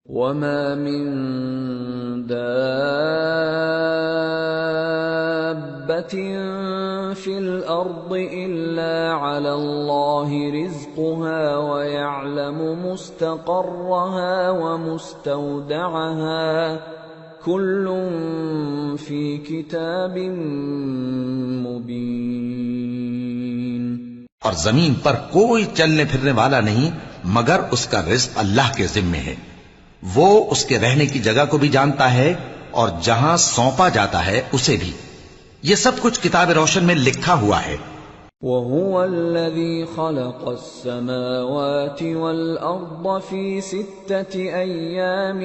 وَمَا مِن دَابَّةٍ فِي الْأَرْضِ إِلَّا عَلَى اللَّهِ رِزْقُهَا وَيَعْلَمُ مُسْتَقَرَّهَا وَمُسْتَوْدَعَهَا كُلٌّ فِي كِتَابٍ مُبِينٍ۔ اور زمین پر کوئی چلنے پھرنے والا نہیں مگر اس کا رزق اللہ کے ذمے ہے۔ وہ اس کے رہنے کی جگہ کو بھی جانتا ہے اور جہاں سونپا جاتا ہے اسے بھی۔ یہ سب کچھ کتاب روشن میں لکھا ہوا ہے۔ وَهُوَ الَّذِي خَلَقَ السَّمَاوَاتِ وَالْأَرْضَ فِي 6 أَيَّامٍ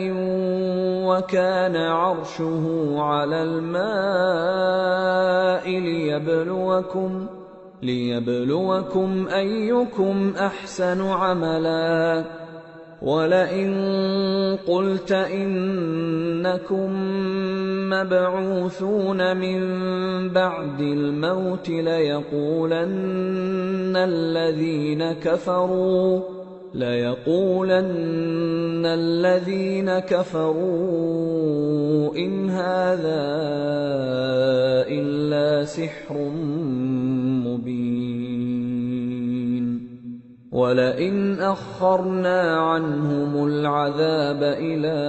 وَكَانَ عَرْشُهُ عَلَى الْمَاءِ لِيَبْلُوَكُمْ أَيُّكُمْ أَحْسَنُ عَمَلًا وَلَئِن قُلْتَ إِنَّكُمْ مَبْعُوثُونَ مِن بَعْدِ الْمَوْتِ لَيَقُولَنَّ الَّذِينَ كَفَرُوا إِنْ هَذَا إِلَّا سِحْرٌ مُبِينٌ وَلَئِنْ أَخَّرْنَا عَنْهُمُ الْعَذَابَ إِلَىٰ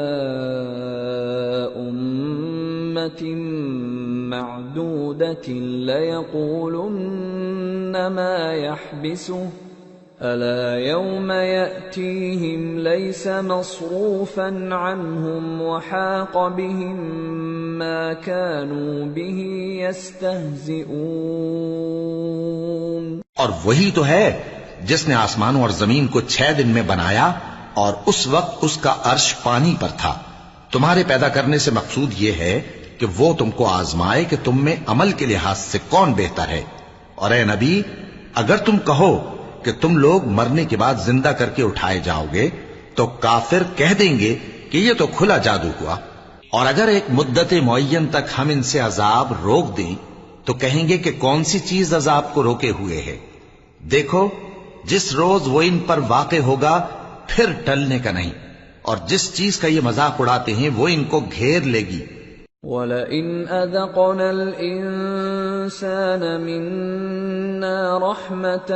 أُمَّةٍ مَّعْدُودَةٍ لَيَقُولُنَّ مَا يَحْبِسُهُ أَلَا يَوْمَ يَأْتِيهِمْ لَيْسَ مَصْرُوفًا عَنْهُمْ وَحَاقَ بِهِم مَّا كَانُوا بِهِ يَسْتَهْزِئُونَ۔ اور وہی تو ہے جس نے آسمانوں اور زمین کو 6 دن میں بنایا اور اس وقت اس کا عرش پانی پر تھا۔ تمہارے پیدا کرنے سے مقصود یہ ہے کہ وہ تم کو آزمائے کہ تم میں عمل کے لحاظ سے کون بہتر ہے۔ اور اے نبی، اگر تم کہو کہ تم لوگ مرنے کے بعد زندہ کر کے اٹھائے جاؤ گے تو کافر کہہ دیں گے کہ یہ تو کھلا جادو ہوا۔ اور اگر ایک مدت معین تک ہم ان سے عذاب روک دیں تو کہیں گے کہ کون سی چیز عذاب کو روکے ہوئے ہے۔ دیکھو جس روز وہ ان پر واقع ہوگا پھر ٹلنے کا نہیں، اور جس چیز کا یہ مذاق اڑاتے ہیں وہ ان کو گھیر لے گی۔ وَلَئِنْ أَذَقْنَا الْإِنسَانَ مِنَّا رَحْمَةً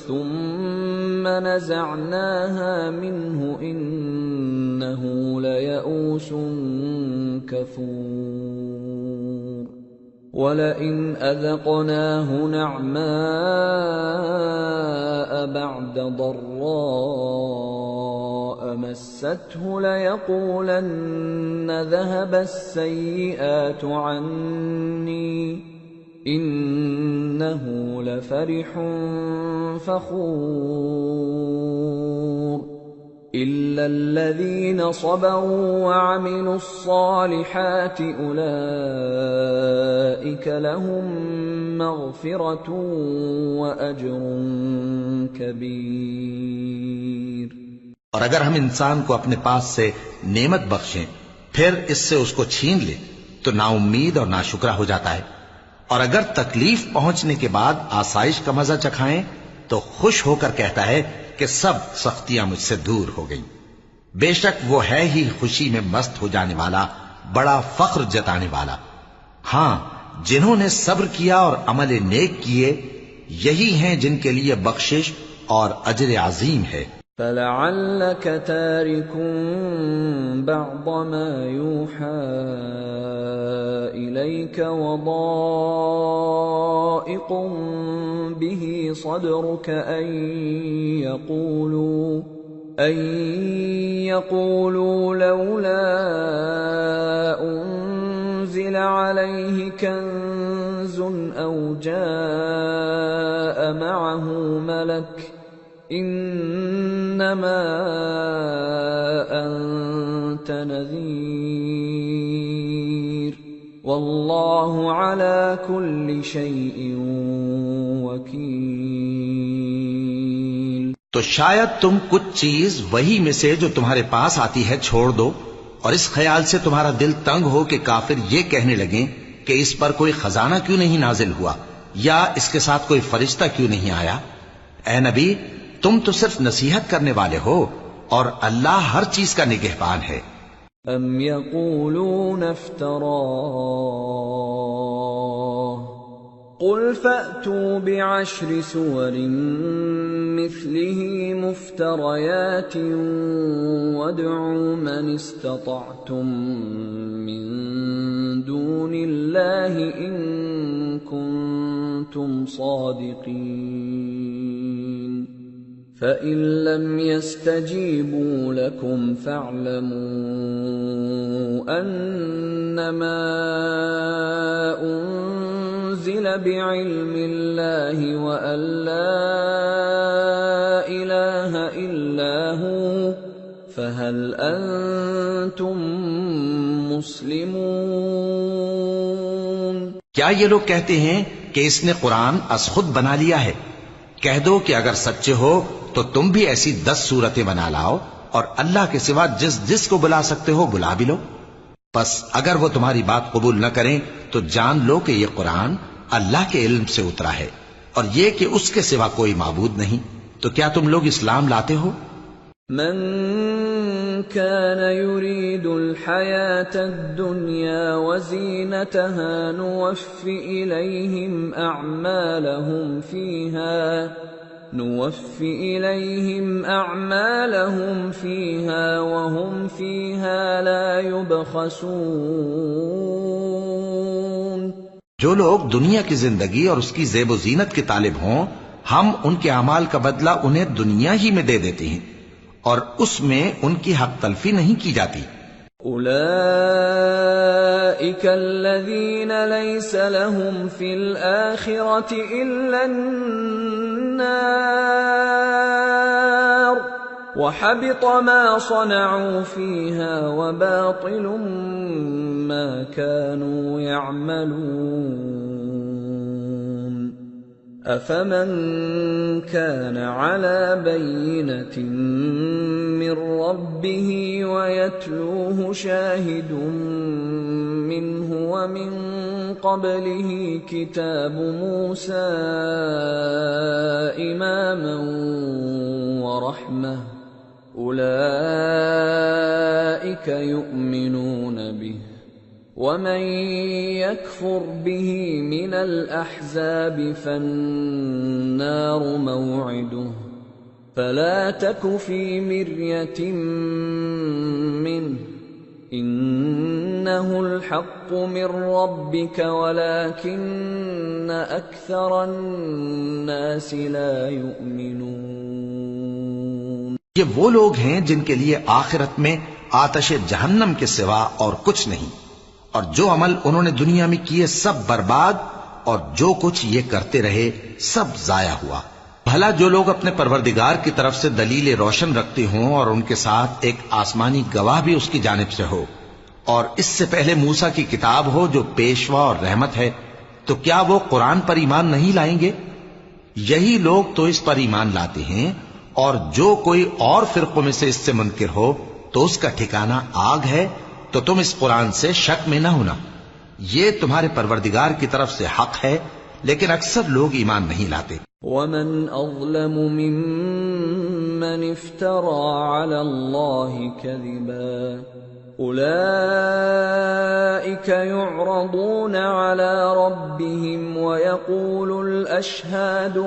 ثُمَّ نَزَعْنَاهَا مِنْهُ إِنَّهُ لَيَئُوسٌ كَفُورٌ وَلَئِنْ أَذَقْنَاهُ نَعْمَاءَ بَعْدَ ضَرَّاءَ مَسَّتْهُ لَيَقُولَنَّ ذَهَبَ السَّيِّئَاتُ عَنِّي إِنَّهُ لَفَرِحٌ فَخُورٌ إِلَّا الَّذِينَ صَبَرُوا وَعَمِلُوا الصَّالِحَاتِ أُولَئِكَ لَهُم مَّغْفِرَةٌ وَأَجْرٌ كَبِيرٌ۔ اور اگر ہم انسان کو اپنے پاس سے نعمت بخشیں پھر اس سے اس کو چھین لیں تو نا امید اور ناشکرا ہو جاتا ہے، اور اگر تکلیف پہنچنے کے بعد آسائش کا مزہ چکھائیں تو خوش ہو کر کہتا ہے کہ سب سختیاں مجھ سے دور ہو گئیں۔ بے شک وہ ہے ہی خوشی میں مست ہو جانے والا، بڑا فخر جتانے والا۔ ہاں، جنہوں نے صبر کیا اور عمل نیک کیے یہی ہیں جن کے لیے بخشش اور اجر عظیم ہے۔ فَلَعَلَّكَ تَارِكٌ بَعْضَ مَا يُوحَىٰ إِلَيْكَ وَضَائِقٌ بِهِ صَدْرُكَ أَن يَقُولُوا لَوْلَا أُنزِلَ عَلَيْهِ كَنزٌ أَوْ جَاءَ مَعَهُ مَلَكٌ إِنَّمَا أَنتَ نَذِيرٌ وَاللَّهُ عَلَى كُلِّ شَيْءٍ وَكِيلٌ۔ تو شاید تم کچھ چیز وہی میں سے جو تمہارے پاس آتی ہے چھوڑ دو، اور اس خیال سے تمہارا دل تنگ ہو کہ کافر یہ کہنے لگیں کہ اس پر کوئی خزانہ کیوں نہیں نازل ہوا، یا اس کے ساتھ کوئی فرشتہ کیوں نہیں آیا۔ اے نبی، تم تو صرف نصیحت کرنے والے ہو، اور اللہ ہر چیز کا نگہبان ہے۔ ام یقولون افتراہ قل فأتوا بعشر سور مثله مفتريات وادعوا من استطعتم من دون الله إن كنتم صادقين فإن لم يستجيبوا لكم فاعلموا أنما أنزل بعلم الله وأن لا إله إلا هو فهل أنتم مسلمون۔ کیا یہ لوگ کہتے ہیں کہ اس نے قرآن از خود بنا لیا ہے؟ کہہ دو کہ اگر سچے ہو تو تم بھی ایسی 10 صورتیں بنا لاؤ اور اللہ کے سوا جس جس کو بلا سکتے ہو بلا بھی لو۔ پس اگر وہ تمہاری بات قبول نہ کریں تو جان لو کہ یہ قرآن اللہ کے علم سے اترا ہے اور یہ کہ اس کے سوا کوئی معبود نہیں۔ تو کیا تم لوگ اسلام لاتے ہو؟ من كان يريد الحياة الدنيا وزينتها نوفِ إليهم أعمالهم فيها وهم فيها لا يبخسون۔ جو لوگ دنیا کی زندگی اور اس کی زیب و زینت کے طالب ہوں، ہم ان کے اعمال کا بدلہ انہیں دنیا ہی میں دے دیتے ہیں اور اس میں ان کی حق تلفی نہیں کی جاتی۔ أولئك الذين ليس لهم في الآخرة إلا النار وحبط ما صنعوا فيها وباطل ما كانوا يعملون۔ أفمن كان على بينة من ربه ويتلوه شاهد منه ومن قبله كتاب موسى إماما ورحمة أولئك يؤمنون به ومن يكفر به من الأحزاب فالنار موعده فلا تك في مرية منه إنه الحق من ربك ولكن أكثر الناس لا يؤمنون۔ یہ وہ لوگ ہیں جن کے لیے آخرت میں آتش جہنم کے سوا اور کچھ نہیں، اور جو عمل انہوں نے دنیا میں کیے سب برباد، اور جو کچھ یہ کرتے رہے سب ضائع ہوا۔ بھلا جو لوگ اپنے پروردگار کی طرف سے دلیل روشن رکھتے ہوں اور ان کے ساتھ ایک آسمانی گواہ بھی اس کی جانب سے ہو، اور اس سے پہلے موسیٰ کی کتاب ہو جو پیشوا اور رحمت ہے، تو کیا وہ قرآن پر ایمان نہیں لائیں گے؟ یہی لوگ تو اس پر ایمان لاتے ہیں، اور جو کوئی اور فرقوں میں سے اس سے منکر ہو تو اس کا ٹھکانہ آگ ہے۔ تو تم اس قرآن سے شک میں نہ ہونا، یہ تمہارے پروردگار کی طرف سے حق ہے، لیکن اکثر لوگ ایمان نہیں لاتے۔ ومن أظلم ممن افترى على الله كذبا أولئك يعرضون على ربهم ويقول الأشهاد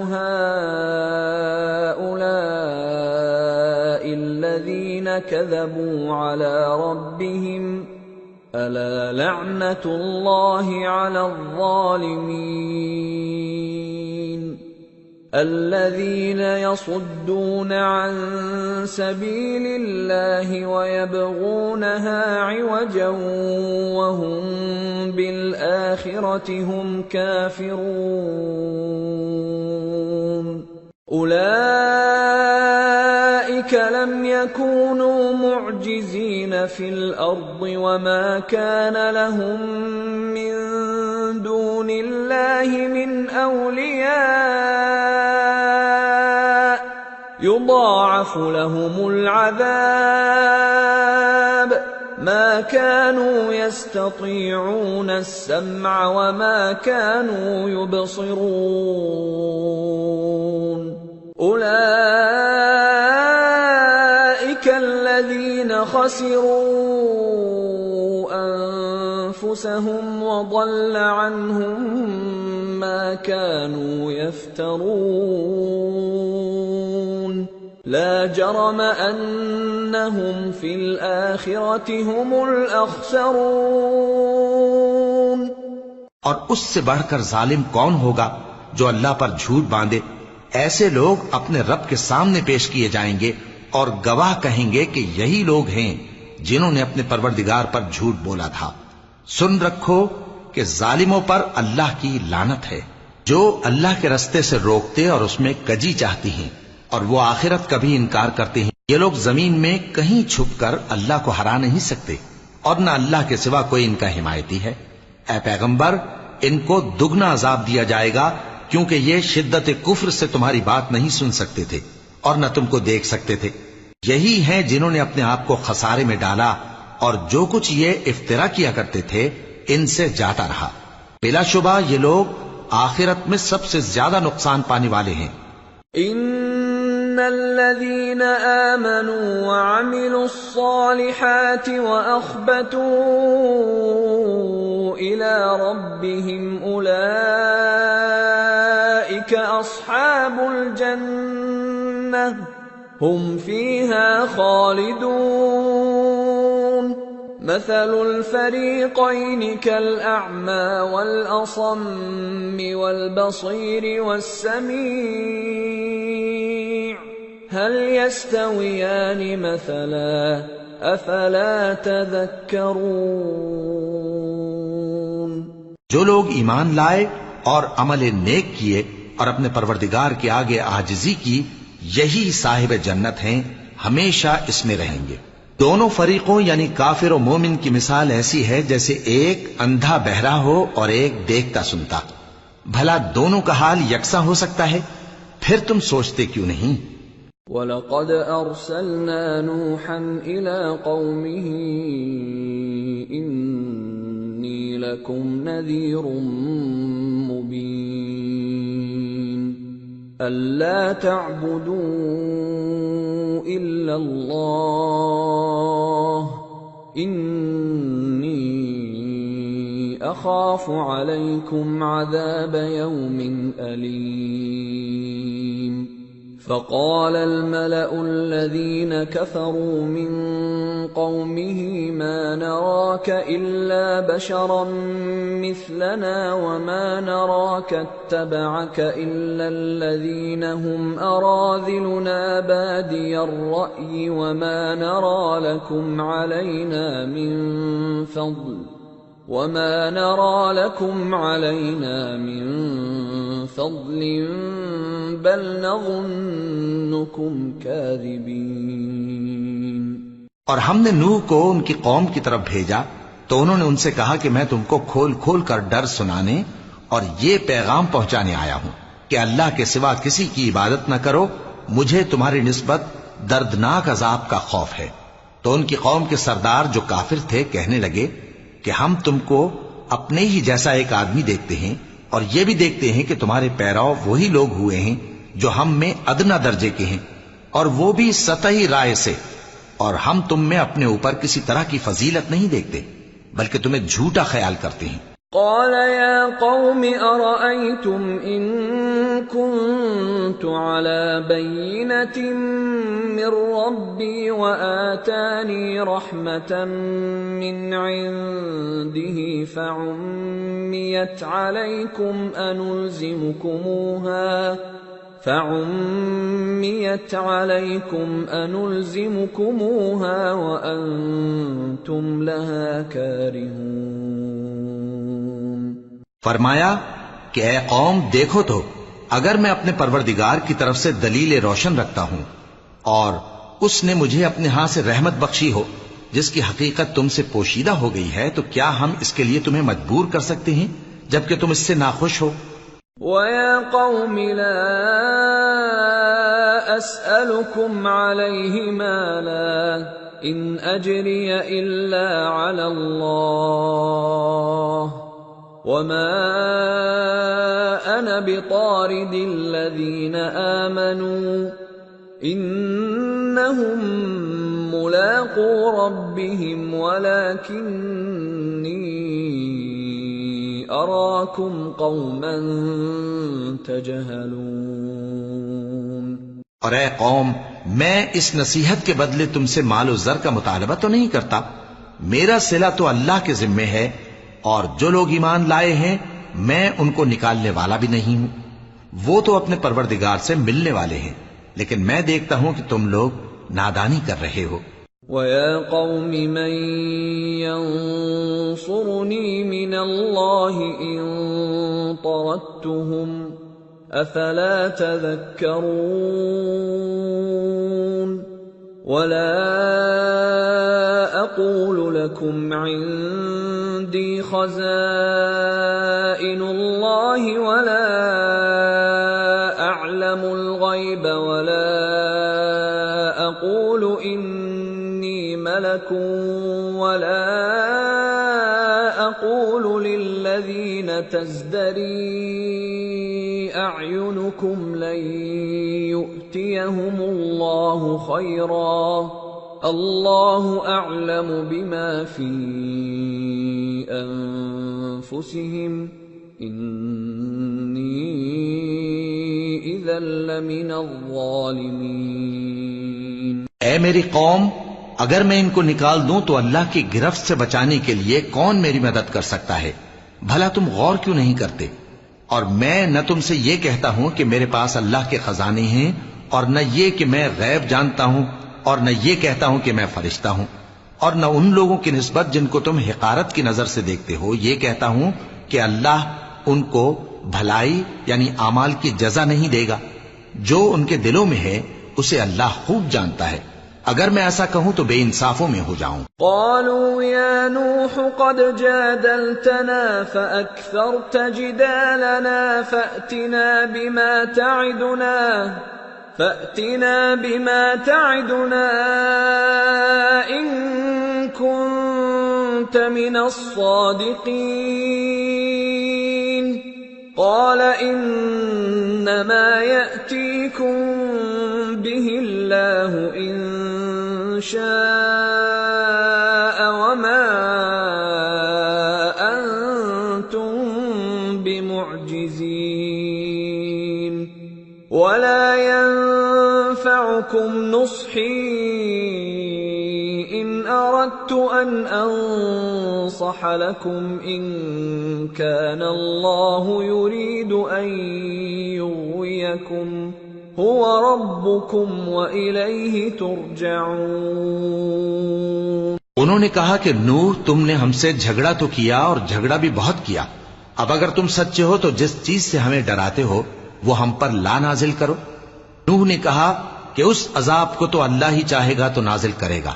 هؤلاء الذين كذبوا على ربهم ألا لعنة الله على الظالمين الذين يصدون عن سبيل الله ويبغونها عوجا وهم بالآخرة هم كافرون أولئك لم يكونوا معجزين في الأرض وما كان لهم من دون الله من أولياء يضاعف لهم العذاب ما كانوا يستطيعون السمع وما كانوا يبصرون أولئك خسروا أنفسهم وضل عنهم ما كانوا يفترون لا جرم أنهم في الآخرة هم الأخسرون۔ اور اس سے بڑھ کر ظالم کون ہوگا جو اللہ پر جھوٹ باندھے؟ ایسے لوگ اپنے رب کے سامنے پیش کیے جائیں گے اور گواہ کہیں گے کہ یہی لوگ ہیں جنہوں نے اپنے پروردگار پر جھوٹ بولا تھا۔ سن رکھو کہ ظالموں پر اللہ کی لعنت ہے، جو اللہ کے رستے سے روکتے اور اس میں کجی چاہتی ہیں اور وہ آخرت کا بھی انکار کرتے ہیں۔ یہ لوگ زمین میں کہیں چھپ کر اللہ کو ہرا نہیں سکتے اور نہ اللہ کے سوا کوئی ان کا حمایتی ہے۔ اے پیغمبر، ان کو دگنا عذاب دیا جائے گا، کیونکہ یہ شدت کفر سے تمہاری بات نہیں سن سکتے تھے اور نہ تم کو دیکھ سکتے تھے۔ یہی ہیں جنہوں نے اپنے آپ کو خسارے میں ڈالا، اور جو کچھ یہ افترا کیا کرتے تھے ان سے جاتا رہا۔ بلا شبہ یہ لوگ آخرت میں سب سے زیادہ نقصان پانے والے ہیں۔ ان الذين آمنوا وعملوا الصالحات واخبتوا الى ربهم اولئك اصحاب الجنة هم فيها خالدون مثل الفريقين كالأعمى والأصم والبصير والسميع هل يستويان مثلا أفلا تذكرون۔ جو لوگ ایمان لائے اور عمل نیک کیے اور اپنے پروردگار کے آگے عاجزی کی، یہی صاحب جنت ہیں، ہمیشہ اس میں رہیں گے۔ دونوں فریقوں یعنی کافر و مومن کی مثال ایسی ہے جیسے ایک اندھا بہرا ہو اور ایک دیکھتا سنتا۔ بھلا دونوں کا حال یکساں ہو سکتا ہے؟ پھر تم سوچتے کیوں نہیں؟ وَلَقَدْ أَرْسَلْنَا نُوحًا إِلَىٰ قَوْمِهِ إِنِّي لَكُمْ نَذِيرٌ مُّبِينٌ أَلَّا تَعْبُدُوا إِلَّا اللَّهَ إِنِّي أَخَافُ عَلَيْكُمْ عَذَابَ يَوْمٍ أَلِيمٍ۔ فقال الملأ الذين كفروا من قومه ما نراك إلا بشرا مثلنا وما نراك اتبعك إلا الذين هم أراذلنا بادي الرأي وما نرى لكم علينا من فضل بل نظنكم كاذبين۔ اور ہم نے نوح کو ان کی قوم کی طرف بھیجا تو انہوں نے ان سے کہا کہ میں تم کو کھول کھول کر ڈر سنانے اور یہ پیغام پہنچانے آیا ہوں کہ اللہ کے سوا کسی کی عبادت نہ کرو، مجھے تمہاری نسبت دردناک عذاب کا خوف ہے۔ تو ان کی قوم کے سردار جو کافر تھے کہنے لگے کہ ہم تم کو اپنے ہی جیسا ایک آدمی دیکھتے ہیں اور یہ بھی دیکھتے ہیں کہ تمہارے پیراؤ وہی لوگ ہوئے ہیں جو ہم میں ادنا درجے کے ہیں، اور وہ بھی سطحی رائے سے، اور ہم تم میں اپنے اوپر کسی طرح کی فضیلت نہیں دیکھتے بلکہ تمہیں جھوٹا خیال کرتے ہیں۔ قال يا قوم أرأيتم إن كنت على بينة من ربي وآتاني رحمة من عنده فعميت عليكم أنلزمكموها وأنتم لها كارهون۔ فرمایا کہ اے قوم دیکھو تو، اگر میں اپنے پروردگار کی طرف سے دلیل روشن رکھتا ہوں اور اس نے مجھے اپنے ہاں سے رحمت بخشی ہو جس کی حقیقت تم سے پوشیدہ ہو گئی ہے، تو کیا ہم اس کے لیے تمہیں مجبور کر سکتے ہیں جبکہ تم اس سے ناخوش ہو؟ وَيَا قَوْمِ لَا أَسْأَلُكُمْ عَلَيْهِ مَالًا إِنْ أَجْرِيَ إِلَّا عَلَى اللَّهِ وَمَا أَنَا بِطَارِدِ الَّذِينَ آمَنُوا إِنَّهُمْ ملاقو ربهم ولكني أراكم قوما تجهلون۔ اور اے قوم، میں اس نصیحت کے بدلے تم سے مال و زر کا مطالبہ تو نہیں کرتا، میرا صلہ تو اللہ کے ذمے ہے، اور جو لوگ ایمان لائے ہیں میں ان کو نکالنے والا بھی نہیں ہوں، وہ تو اپنے پروردگار سے ملنے والے ہیں، لیکن میں دیکھتا ہوں کہ تم لوگ نادانی کر رہے ہو۔ وَيَا قَوْمِ مَن يَنصُرُنِي مِنَ اللَّهِ إِن طَرَدتُّهُمْ أَفَلَا تَذَكَّرُونَ وَلَا أَقُولُ لَكُمْ عِندِي خَزَائِنُ اللَّهِ وَلَا أَعْلَمُ الْغَيْبَ وَلَا أَقُولُ إِنِّي مَلَكٌ وَلَا أَقُولُ لِلَّذِينَ تَزْدَرِي أَعْيُنُكُمْ لَن يُؤْتِيَهُمُ اللَّهُ خَيْرًا اللَّهُ أَعْلَمُ بِمَا فِي أَنفُسِهِمْ إِنِّي إِذًا لَّمِنَ الظَّالِمِينَ۔ اے میری قوم، اگر میں ان کو نکال دوں تو اللہ کی گرفت سے بچانے کے لیے کون میری مدد کر سکتا ہے؟ بھلا تم غور کیوں نہیں کرتے؟ اور میں نہ تم سے یہ کہتا ہوں کہ میرے پاس اللہ کے خزانے ہیں، اور نہ یہ کہ میں غیب جانتا ہوں، اور نہ یہ کہتا ہوں کہ میں فرشتہ ہوں، اور نہ ان لوگوں کی نسبت جن کو تم حقارت کی نظر سے دیکھتے ہو یہ کہتا ہوں کہ اللہ ان کو بھلائی یعنی اعمال کی جزا نہیں دے گا۔ جو ان کے دلوں میں ہے اسے اللہ خوب جانتا ہے، اگر میں ایسا کہوں تو بے انصافوں میں ہو جاؤں۔ قالوا يا نوح قد جادلتنا فأكثرت جدالنا فأتنا بما تعدنا إن كنت من الصادقين قال إنما يأتيكم به الله إن شاء وما أنتم بمعجزين ولا ينفعكم نصحي إن أردت أن أنصح لكم إن كان الله يريد أن يغويكم هو ربكم وإليه ترجعون۔ انہوں نے کہا کہ نوح، تم نے ہم سے جھگڑا تو کیا اور جھگڑا بھی بہت کیا، اب اگر تم سچے ہو تو جس چیز سے ہمیں ڈراتے ہو وہ ہم پر لا نازل کرو۔ نوح نے کہا کہ اس عذاب کو تو اللہ ہی چاہے گا تو نازل کرے گا،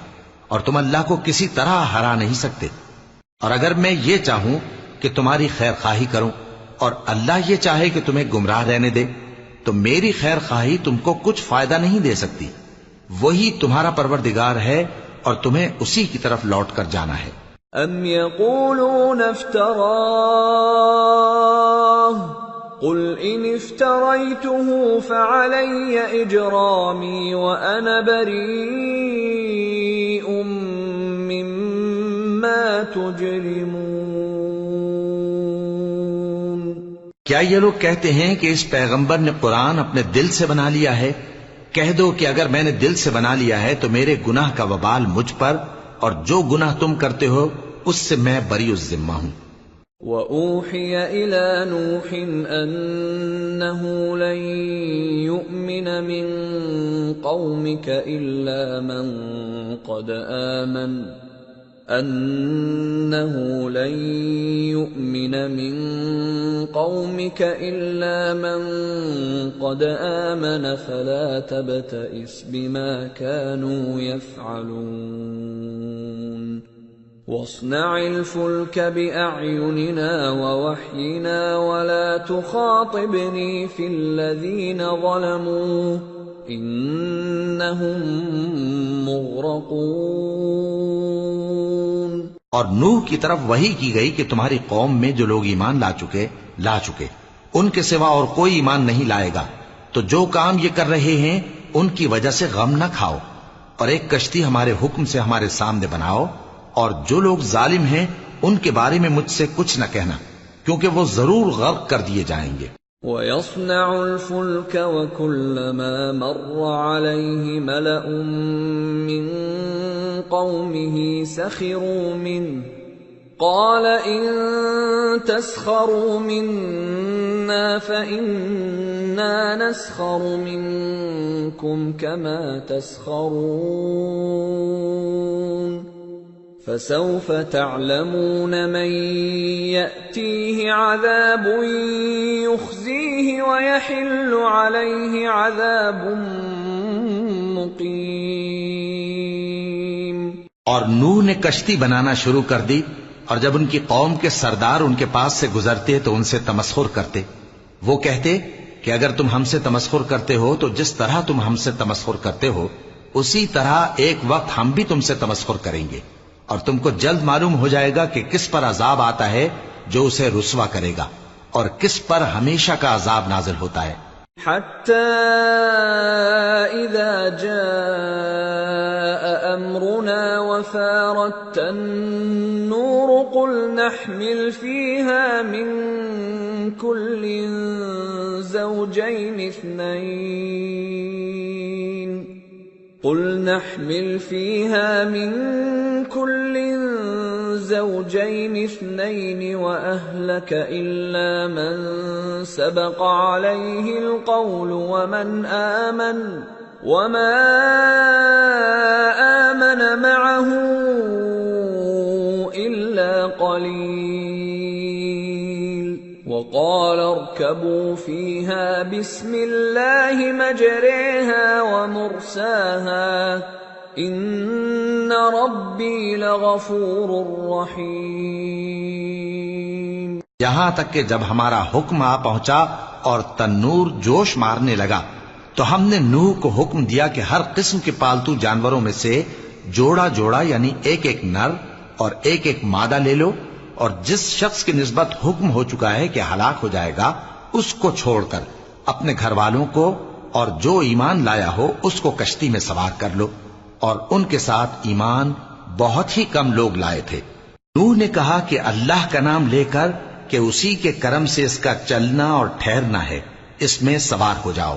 اور تم اللہ کو کسی طرح ہرا نہیں سکتے، اور اگر میں یہ چاہوں کہ تمہاری خیر خواہی کروں اور اللہ یہ چاہے کہ تمہیں گمراہ رہنے دے تو میری خیر خواہی تم کو کچھ فائدہ نہیں دے سکتی، وہی تمہارا پروردگار ہے اور تمہیں اسی کی طرف لوٹ کر جانا ہے۔ ام یقولون افتراہ قل ان افتریته فعلی اجرامی وانا بریء مما تجرمون۔ کیا یہ لوگ کہتے ہیں کہ اس پیغمبر نے قرآن اپنے دل سے بنا لیا ہے؟ کہہ دو کہ اگر میں نے دل سے بنا لیا ہے تو میرے گناہ کا وبال مجھ پر، اور جو گناہ تم کرتے ہو اس سے میں بری الذمہ ہوں۔ وَأُوحِيَ إِلَى نُوحٍ أَنَّهُ لَن يُؤْمِنَ مِن قَوْمِكَ إِلَّا مَن قَدْ آمَنَ فَلَا تَبْتَئِسْ بِمَا كَانُوا يَفْعَلُونَ وَاصْنَعِ الْفُلْكَ بِأَعْيُنِنَا وَوَحْيِنَا وَلَا تُخَاطِبْنِي فِي الَّذِينَ ظَلَمُوا إِنَّهُمْ مُغْرَقُونَ۔ اور نوح کی طرف وحی کی گئی کہ تمہاری قوم میں جو لوگ ایمان لا چکے ان کے سوا اور کوئی ایمان نہیں لائے گا، تو جو کام یہ کر رہے ہیں ان کی وجہ سے غم نہ کھاؤ، اور ایک کشتی ہمارے حکم سے ہمارے سامنے بناؤ، اور جو لوگ ظالم ہیں ان کے بارے میں مجھ سے کچھ نہ کہنا، کیونکہ وہ ضرور غرق کر دیے جائیں گے۔ وَيَصْنَعُ الْفُلْكَ وَكُلَّمَا مَرَّ عَلَيْهِ مَلَأٌ مِّن قَوْمِهِ سَخِرُوا مِنْهُ قَالَ إِن تَسْخَرُوا مِنَّا فَإِنَّا نَسْخَرُ مِنكُمْ كَمَا تَسْخَرُونَ فَسَوْفَ تَعْلَمُونَ مَن يَأْتِيهِ عَذَابٌ يُخْزِيهِ وَيَحِلُّ عَلَيْهِ عَذَابٌ مُقِيمٌ۔ اور نوح نے کشتی بنانا شروع کر دی، اور جب ان کی قوم کے سردار ان کے پاس سے گزرتے تو ان سے تمسخر کرتے۔ وہ کہتے کہ اگر تم ہم سے تمسخر کرتے ہو تو جس طرح تم ہم سے تمسخر کرتے ہو اسی طرح ایک وقت ہم بھی تم سے تمسخر کریں گے، اور تم کو جلد معلوم ہو جائے گا کہ کس پر عذاب آتا ہے جو اسے رسوا کرے گا، اور کس پر ہمیشہ کا عذاب نازل ہوتا ہے۔ حَتَّى إِذَا جَاءَ أَمْرُنَا وَفَارَتِ النُّورُ قُلْ نَحْمِلْ فِيهَا مِن كُلٍّ زَوْجَيْنِ اثْنَيْنِ وَأَهْلَكَ إِلَّا مَن سَبَقَ عَلَيْهِ الْقَوْلُ وَمَنْ آمَنَ وَمَا آمَنَ مَعَهُ إِلَّا قَلِيلٌ وَقَالَ ارْكَبُوا فِيهَا بِسْمِ اللَّهِ مَجْرَاهَا وَمُرْسَاهَا إِنَّ رَبِّي لَغَفُورٌ رَّحِيمٌ۔ یہاں تک کہ جب ہمارا حکم آ پہنچا اور تنور جوش مارنے لگا تو ہم نے نوح کو حکم دیا کہ ہر قسم کے پالتو جانوروں میں سے جوڑا جوڑا یعنی ایک ایک نر اور ایک ایک مادہ لے لو، اور جس شخص کی نسبت حکم ہو چکا ہے کہ ہلاک ہو جائے گا اس کو چھوڑ کر اپنے گھر والوں کو اور جو ایمان لایا ہو اس کو کشتی میں سوار کر لو، اور ان کے ساتھ ایمان بہت ہی کم لوگ لائے تھے۔ نوح نے کہا کہ اللہ کا نام لے کر کہ اسی کے کرم سے اس کا چلنا اور ٹھہرنا ہے، اس میں سوار ہو جاؤ،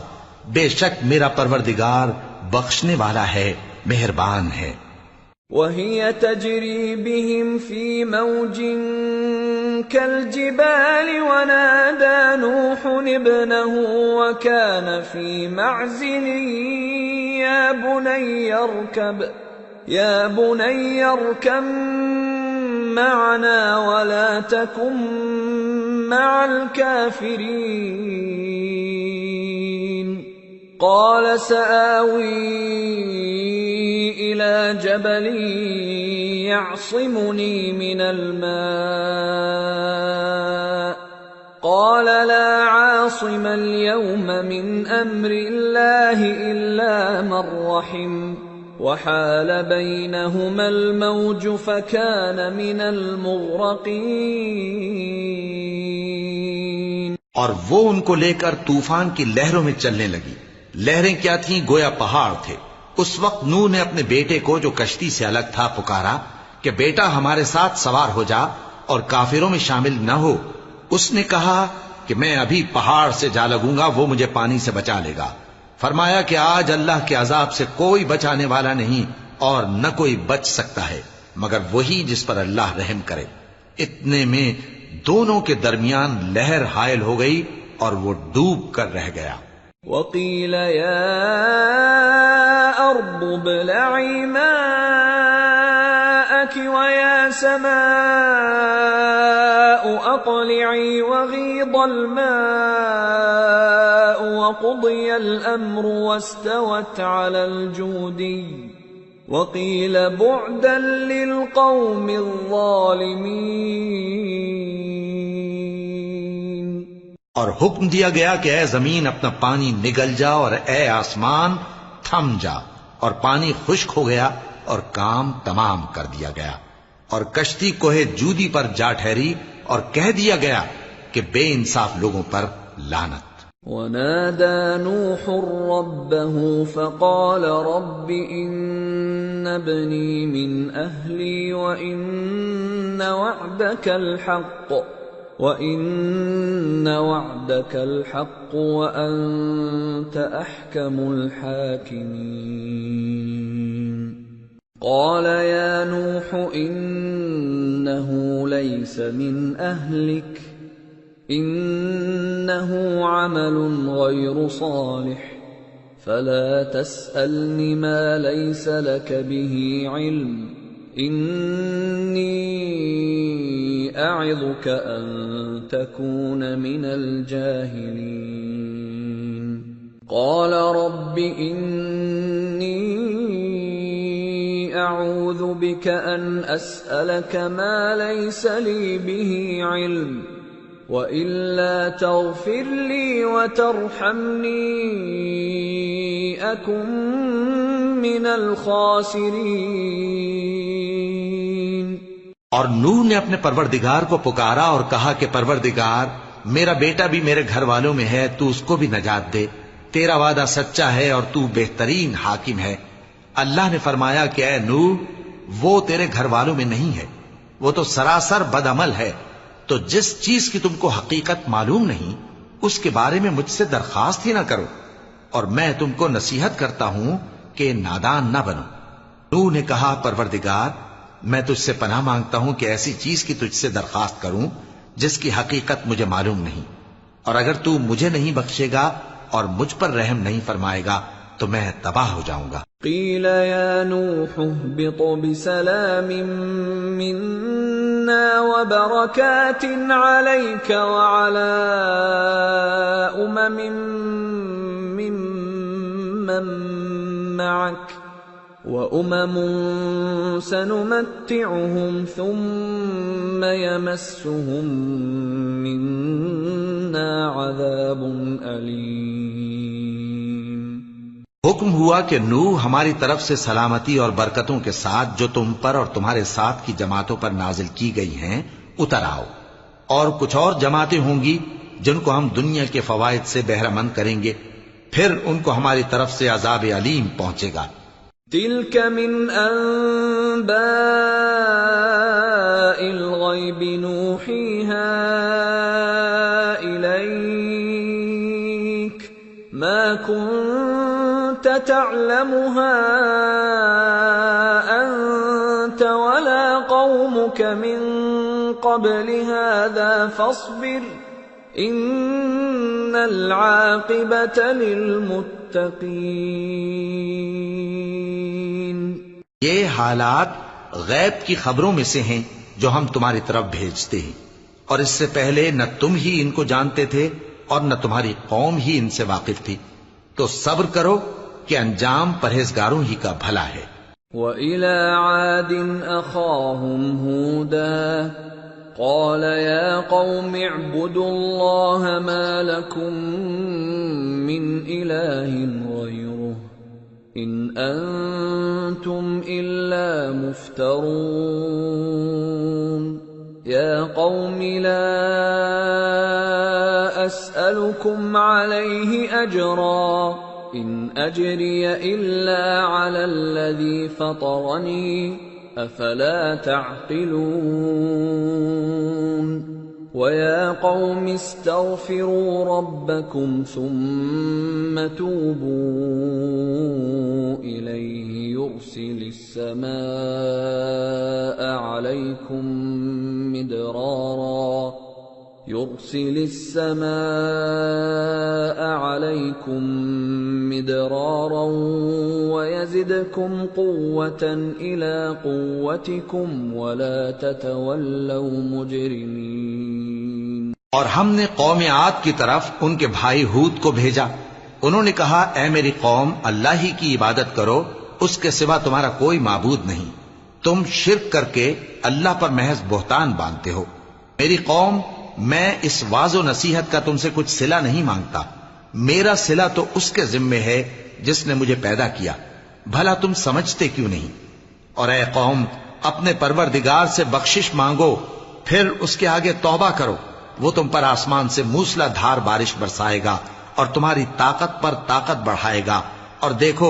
بے شک میرا پروردگار بخشنے والا ہے، مہربان ہے۔ وَهِيَ تَجْرِي بِهِمْ فِي مَوْجٍ كَالْجِبَالِ وَنَادَى نُوحٌ ابْنَهُ وَكَانَ فِي مَعْزِلٍ يَا بُنَيَّ ارْكَب مَّعَنَا وَلَا تَكُن مَّعَ الْكَافِرِينَ قَالَ سَآوِي إِلَى جَبَلٍ يَعْصِمُنِي مِنَ الْمَاءِ قَالَ لَا عَاصِمَ الْيَوْمَ مِنْ أَمْرِ اللَّهِ إِلَّا مَن رَّحِمَ وَحَالَ بَيْنَهُمَا الْمَوْجُ فَكَانَ مِنَ الْمُغْرَقِينَ۔ اور وہ ان کو لے کر طوفان کی لہروں میں چلنے لگی۔ لہریں کیا تھیں؟ گویا پہاڑ تھے۔ اس وقت نوح نے اپنے بیٹے کو جو کشتی سے الگ تھا پکارا کہ بیٹا ہمارے ساتھ سوار ہو جا اور کافروں میں شامل نہ ہو۔ اس نے کہا کہ میں ابھی پہاڑ سے جا لگوں گا، وہ مجھے پانی سے بچا لے گا۔ فرمایا کہ آج اللہ کے عذاب سے کوئی بچانے والا نہیں اور نہ کوئی بچ سکتا ہے مگر وہی جس پر اللہ رحم کرے۔ اتنے میں دونوں کے درمیان لہر حائل ہو گئی اور وہ ڈوب کر رہ گیا۔ وَقِيلَ يَا أَرْضُ ابْلَعِي مَاءَكِ وَيَا سَمَاءُ أَقْلِعِي وَغِيضَ الْمَاءُ وَقُضِيَ الْأَمْرُ وَاسْتَوَتْ عَلَى الْجُودِيِّ وَقِيلَ بُعْدًا لِلْقَوْمِ الظَّالِمِينَ۔ اور حکم دیا گیا کہ اے زمین اپنا پانی نگل جا اور اے آسمان تھم جا، اور پانی خشک ہو گیا اور کام تمام کر دیا گیا، اور کشتی کوہ جودی پر جا ٹھہری اور کہہ دیا گیا کہ بے انصاف لوگوں پر لعنت۔ وَنَادَى نُوحٌ رَبَّهُ فَقَالَ رَبِّ إِنَّ ابني من أهلي وإن وعدك الحق وأنت أحكم الحاكمين قال يا نوح إنه ليس من أهلك إنه عمل غير صالح فلا تسألني ما ليس لك به علم إني أعظك أن تكون من الجاهلين قال رب إني أعوذ بك أن أسألك ما ليس لي به علم وإلا تغفر لي وترحمني أكن من الخاسرين اور نوح نے اپنے پروردگار کو پکارا اور کہا کہ پروردگار میرا بیٹا بھی میرے گھر والوں میں ہے، تو اس کو بھی نجات دے، تیرا وعدہ سچا ہے اور تو بہترین حاکم ہے۔ اللہ نے فرمایا کہ اے نوح، وہ تیرے گھر والوں میں نہیں ہے، وہ تو سراسر بد عمل ہے، تو جس چیز کی تم کو حقیقت معلوم نہیں اس کے بارے میں مجھ سے درخواست ہی نہ کرو، اور میں تم کو نصیحت کرتا ہوں کہ نادان نہ بنو۔ نوح نے کہا پروردگار میں تجھ سے پناہ مانگتا ہوں کہ ایسی چیز کی تجھ سے درخواست کروں جس کی حقیقت مجھے معلوم نہیں، اور اگر تو مجھے نہیں بخشے گا اور مجھ پر رحم نہیں فرمائے گا تو میں تباہ ہو جاؤں گا۔ قیل یا نوح اهبط بسلام منا وبرکات علیک وعلی ممن معک وأمم سنمتعهم ثم يمسهم منا عذاب أليم۔ حکم ہوا کہ نوح ہماری طرف سے سلامتی اور برکتوں کے ساتھ جو تم پر اور تمہارے ساتھ کی جماعتوں پر نازل کی گئی ہیں اتر آؤ، اور کچھ اور جماعتیں ہوں گی جن کو ہم دنیا کے فوائد سے بہرہ مند کریں گے، پھر ان کو ہماری طرف سے عذاب علیم پہنچے گا۔ تلك من أنباء الغيب نوحيها إليك ما كنت تعلمها أنت ولا قومك من قبل هذا فاصبر إن العاقبة للمتقين۔ یہ حالات غیب کی خبروں میں سے ہیں جو ہم تمہاری طرف بھیجتے ہیں، اور اس سے پہلے نہ تم ہی ان کو جانتے تھے اور نہ تمہاری قوم ہی ان سے واقف تھی، تو صبر کرو کہ انجام پرہیزگاروں ہی کا بھلا ہے۔ وَإِلَى عَادٍ أَخَاهُمْ هُودًا قَالَ يَا قَوْمِ اعْبُدُوا اللَّهَ مَا لَكُمْ مِنْ إِلَٰهٍ غَيْرُهُ إِنْ أَنْتُمْ إِلَّا مُفْتَرُونَ يَا قَوْمِ لَا أَسْأَلُكُمْ عَلَيْهِ أَجْرًا إِنْ أَجْرِيَ إِلَّا عَلَى الَّذِي فَطَرَنِي أَفَلَا تَعْقِلُونَ وَيَا قَوْمِ اسْتَغْفِرُوا رَبَّكُمْ ثُمَّ تُوبُوا إِلَيْهِ يُرْسِلِ السَّمَاءَ عَلَيْكُمْ مِدْرَارًا وَيَزِدْكُمْ قُوَّةً إِلَى قُوَّتِكُمْ وَلَا تَتَوَلَّوْا مُجْرِمِينَ۔ اور ہم نے قوم عاد کی طرف ان کے بھائی ہود کو بھیجا، انہوں نے کہا اے میری قوم اللہ ہی کی عبادت کرو، اس کے سوا تمہارا کوئی معبود نہیں، تم شرک کر کے اللہ پر محض بہتان باندھتے ہو۔ میری قوم میں اس واضح و نصیحت کا تم سے کچھ صلہ نہیں مانگتا، میرا صلہ تو اس کے ذمے ہے جس نے مجھے پیدا کیا، بھلا تم سمجھتے کیوں نہیں؟ اور اے قوم اپنے پروردگار سے بخشش مانگو، پھر اس کے آگے توبہ کرو، وہ تم پر آسمان سے موسلا دھار بارش برسائے گا اور تمہاری طاقت پر طاقت بڑھائے گا، اور دیکھو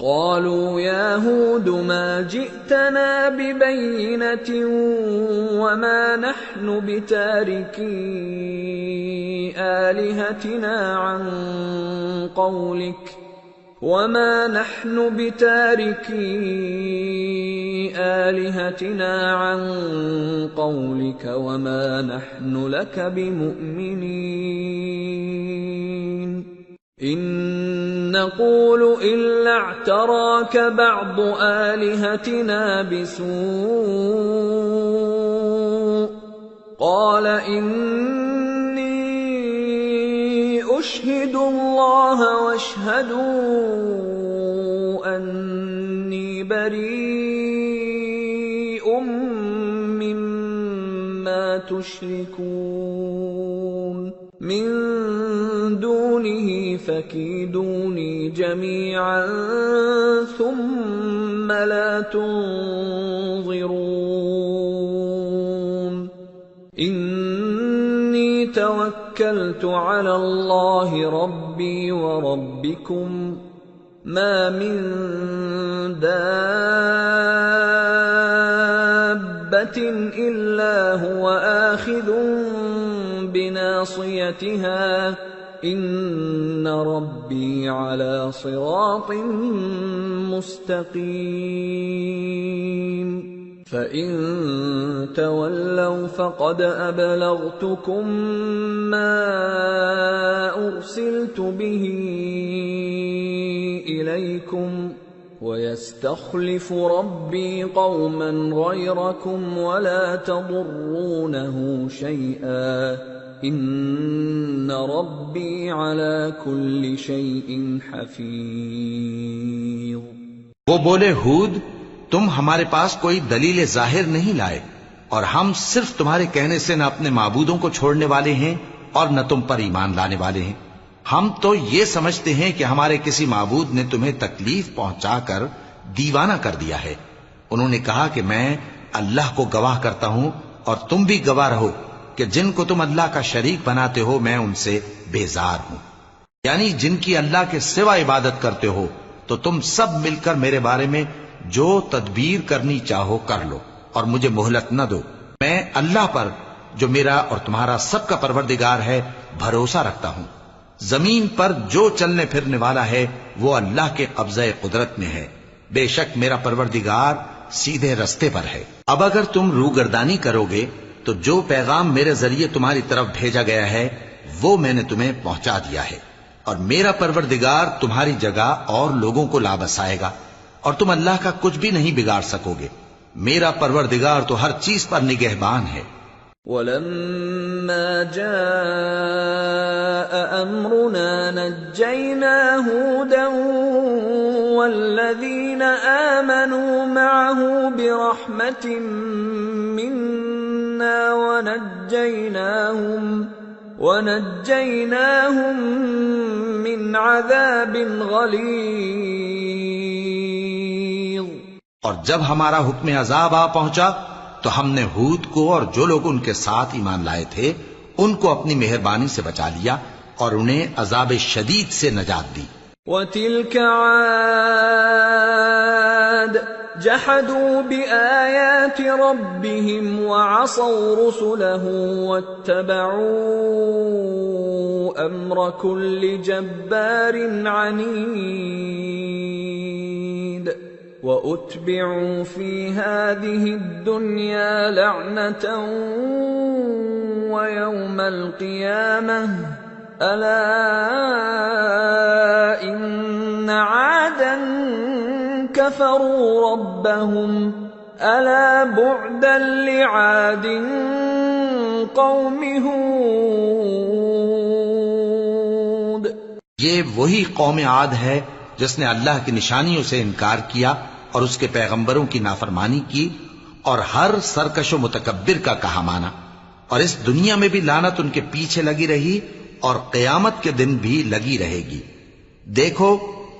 قالوا يا هود ما جئتنا ببينة وما نحن بتاركي آلهتنا عن قولك وما نحن لك بمؤمنين إن نقول إلا اعتراك بعض آلهتنا بسوء قال إني أشهد الله واشهدوا أني بريء مما تشركون من دونه فكيدوني جميعا ثم لا تنظرون إني توكلت على الله ربي وربكم ما من دابة إلا هو آخذ بناصيتها إن ربي على صراط مستقيم فإن تولوا فقد أبلغتكم ما أرسلت به إليكم ويستخلف ربي قوما غيركم ولا تضرونه شيئا إن ربي على كل شيء حفيظ۔ وہ بولے ہود تم ہمارے پاس کوئی دلیل ظاہر نہیں لائے اور ہم صرف تمہارے کہنے سے نہ اپنے معبودوں کو چھوڑنے والے ہیں اور نہ تم پر ایمان لانے والے ہیں۔ ہم تو یہ سمجھتے ہیں کہ ہمارے کسی معبود نے تمہیں تکلیف پہنچا کر دیوانہ کر دیا ہے۔ انہوں نے کہا کہ میں اللہ کو گواہ کرتا ہوں اور تم بھی گواہ رہو کہ جن کو تم اللہ کا شریک بناتے ہو میں ان سے بیزار ہوں، یعنی جن کی اللہ کے سوا عبادت کرتے ہو تو تم سب مل کر میرے بارے میں جو تدبیر کرنی چاہو کر لو اور مجھے مہلت نہ دو۔ میں اللہ پر جو میرا اور تمہارا سب کا پروردگار ہے بھروسہ رکھتا ہوں۔ زمین پر جو چلنے پھرنے والا ہے وہ اللہ کے قبضہ قدرت میں ہے، بے شک میرا پروردگار سیدھے رستے پر ہے۔ اب اگر تم روگردانی کرو گے تو جو پیغام میرے ذریعے تمہاری طرف بھیجا گیا ہے وہ میں نے تمہیں پہنچا دیا ہے، اور میرا پروردگار تمہاری جگہ اور لوگوں کو لا بسائے گا اور تم اللہ کا کچھ بھی نہیں بگاڑ سکو گے۔ میرا پروردگار تو ہر چیز پر نگہبان ہے۔ وَلَمَّا جَاءَ أَمْرُنَا نَجَّيْنَا هُودًا وَالَّذِينَ آمَنُوا مَعَهُ بِرَحْمَةٍ مِنَّا وَنَجَّيْنَاهُمْ مِنْ عَذَابٍ غَلِيظٍ۔ اور جب ہمارا حکم عذاب آ پہنچا تو ہم نے ہود کو اور جو لوگ ان کے ساتھ ایمان لائے تھے ان کو اپنی مہربانی سے بچا لیا اور انہیں عذاب شدید سے نجات دی۔ وَتِلْكَ عَادٌ جَحَدُوا بِآيَاتِ رَبِّهِمْ وَعَصَوْا رُسُلَهُ وَاتَّبَعُوا أَمْرَ كُلِّ جَبَّارٍ عَنِيدٍ وَأُتْبِعُوا فِي هَذِهِ الدُّنْيَا لَعْنَةً وَيَوْمَ الْقِيَامَةِ أَلَا إِنَّ عَادًا كَفَرُوا رَبَّهُمْ أَلَا بُعْدًا لِعَادٍ قَوْمِ هُودٍ۔ یہ وہی قوم عاد ہے جس نے اللہ کی نشانیوں سے انکار کیا اور اس کے پیغمبروں کی نافرمانی کی اور ہر سرکش و متکبر کا کہا مانا، اور اس دنیا میں بھی لعنت ان کے پیچھے لگی رہی اور قیامت کے دن بھی لگی رہے گی۔ دیکھو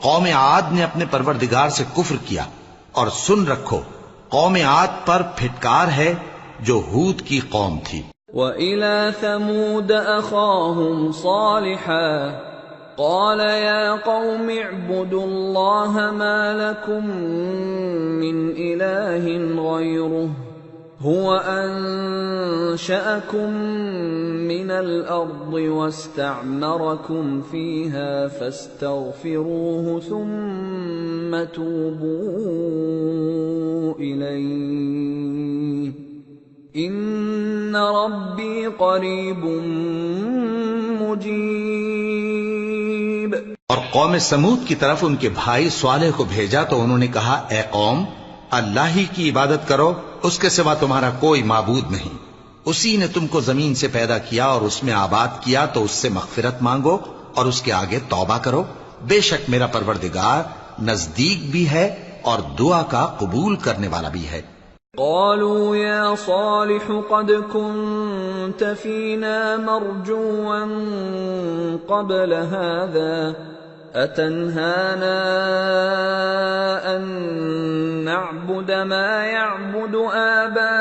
قوم عاد نے اپنے پروردگار سے کفر کیا، اور سن رکھو قوم عاد پر پھٹکار ہے جو ہود کی قوم تھی۔ وَإِلَى ثَمُودَ أَخَاهُمْ صَالِحًا قال يا قوم اعبدوا الله ما لكم من إله غيره هو أنشأكم من الأرض واستعمركم فيها فاستغفروه ثم توبوا إليه إن ربي قريب مجيب. اور قوم سمود کی طرف ان کے بھائی صالح کو بھیجا تو انہوں نے کہا اے قوم اللہ ہی کی عبادت کرو، اس کے سوا تمہارا کوئی معبود نہیں. اسی نے تم کو زمین سے پیدا کیا اور اس میں آباد کیا، تو اس سے مغفرت مانگو اور اس کے آگے توبہ کرو. بے شک میرا پروردگار نزدیک بھی ہے اور دعا کا قبول کرنے والا بھی ہے. قالوا يا صالح قد كنت فينا مرجوا قبل هذا أتنهانا أن نعبد ما يعبد آباؤنا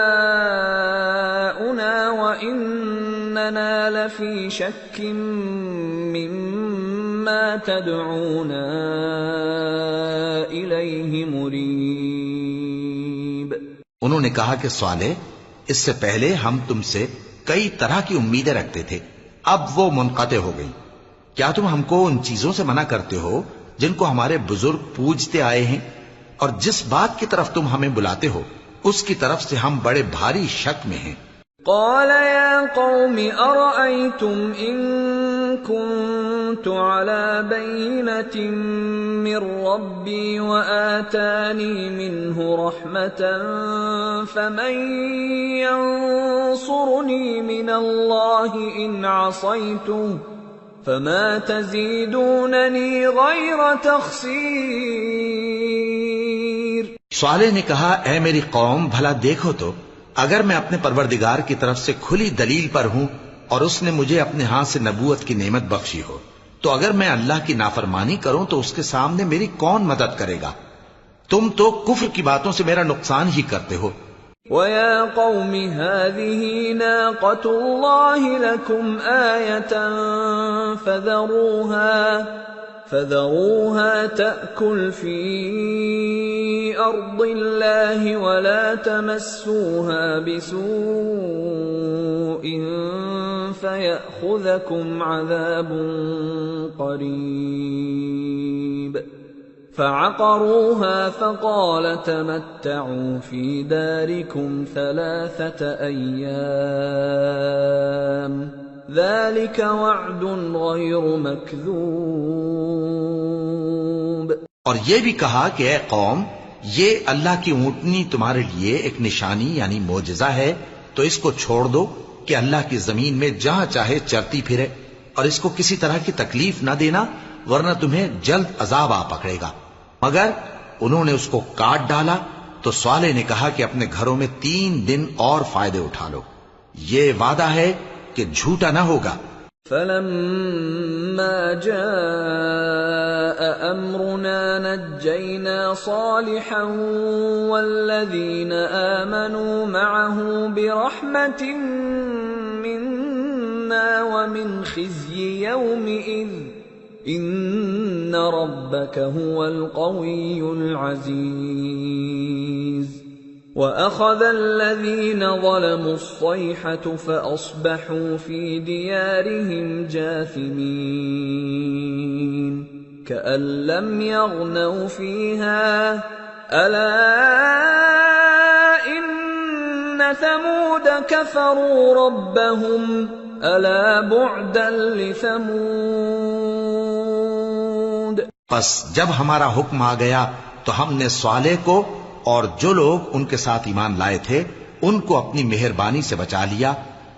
وإننا لفي شك مما تدعونا إليه مريب. انہوں نے کہا کہ صالح، اس سے پہلے ہم تم سے کئی طرح کی امیدیں رکھتے تھے، اب وہ منقطع ہو گئی. کیا تم ہم کو ان چیزوں سے منع کرتے ہو جن کو ہمارے بزرگ پوجتے آئے ہیں؟ اور جس بات کی طرف تم ہمیں بلاتے ہو اس کی طرف سے ہم بڑے بھاری شک میں ہیں. قال يا قوم أرأيتم إن كنت على بينة من ربي وآتاني منه رحمة فمن ينصرني من الله إن عصيته فما تزيدونني غير تخسير. صالح نے کہا اے میری قوم بھلا دیکھو تو اگر میں اپنے پروردگار کی طرف سے کھلی دلیل پر ہوں اور اس نے مجھے اپنے ہاتھ سے نبوت کی نعمت بخشی ہو، تو اگر میں اللہ کی نافرمانی کروں تو اس کے سامنے میری کون مدد کرے گا؟ تم تو کفر کی باتوں سے میرا نقصان ہی کرتے ہو. وَيَا قَوْمِ هَذِهِ نَاقَةُ اللَّهِ لَكُمْ آيَةً فَذَرُوهَا تَأْكُلْ فِي أَرْضِ اللَّهِ وَلَا تَمَسُّوهَا بِسُوءٍ فَيَأْخُذَكُمْ عَذَابٌ قَرِيبٌ. فعقروها فقال تمتعوا في داركم 3 أيام ذلك وعد غير مكذوب. اور یہ بھی کہا کہ اے قوم، یہ اللہ کی اونٹنی تمہارے لیے ایک نشانی یعنی معجزہ ہے، تو اس کو چھوڑ دو کہ اللہ کی زمین میں جہاں چاہے چرتی پھرے، اور اس کو کسی طرح کی تکلیف نہ دینا ورنہ تمہیں جلد عذاب آ پکڑے گا. مگر انہوں نے اس کو کاٹ ڈالا تو صالح نے کہا کہ اپنے گھروں میں 3 دن اور فائدے اٹھا لو، یہ وعدہ ہے کہ جھوٹا نہ ہوگا. فلما جاء امرنا نجينا صالحا والذين آمنوا معه برحمة منا ومن خزي يومئذ ان ربك هو القوي العزيز. واخذ الذين ظلموا الصيحة فاصبحوا في ديارهم جاثمين كأن لم يغنوا فيها الا ان ثمود كفروا ربهم الا بعدا لثمود. پس جب ہمارا حکم آ گیا تو ہم نے صالح کو اور جو لوگ ان کے ساتھ ایمان لائے تھے ان کو اپنی مہربانی سے بچا لیا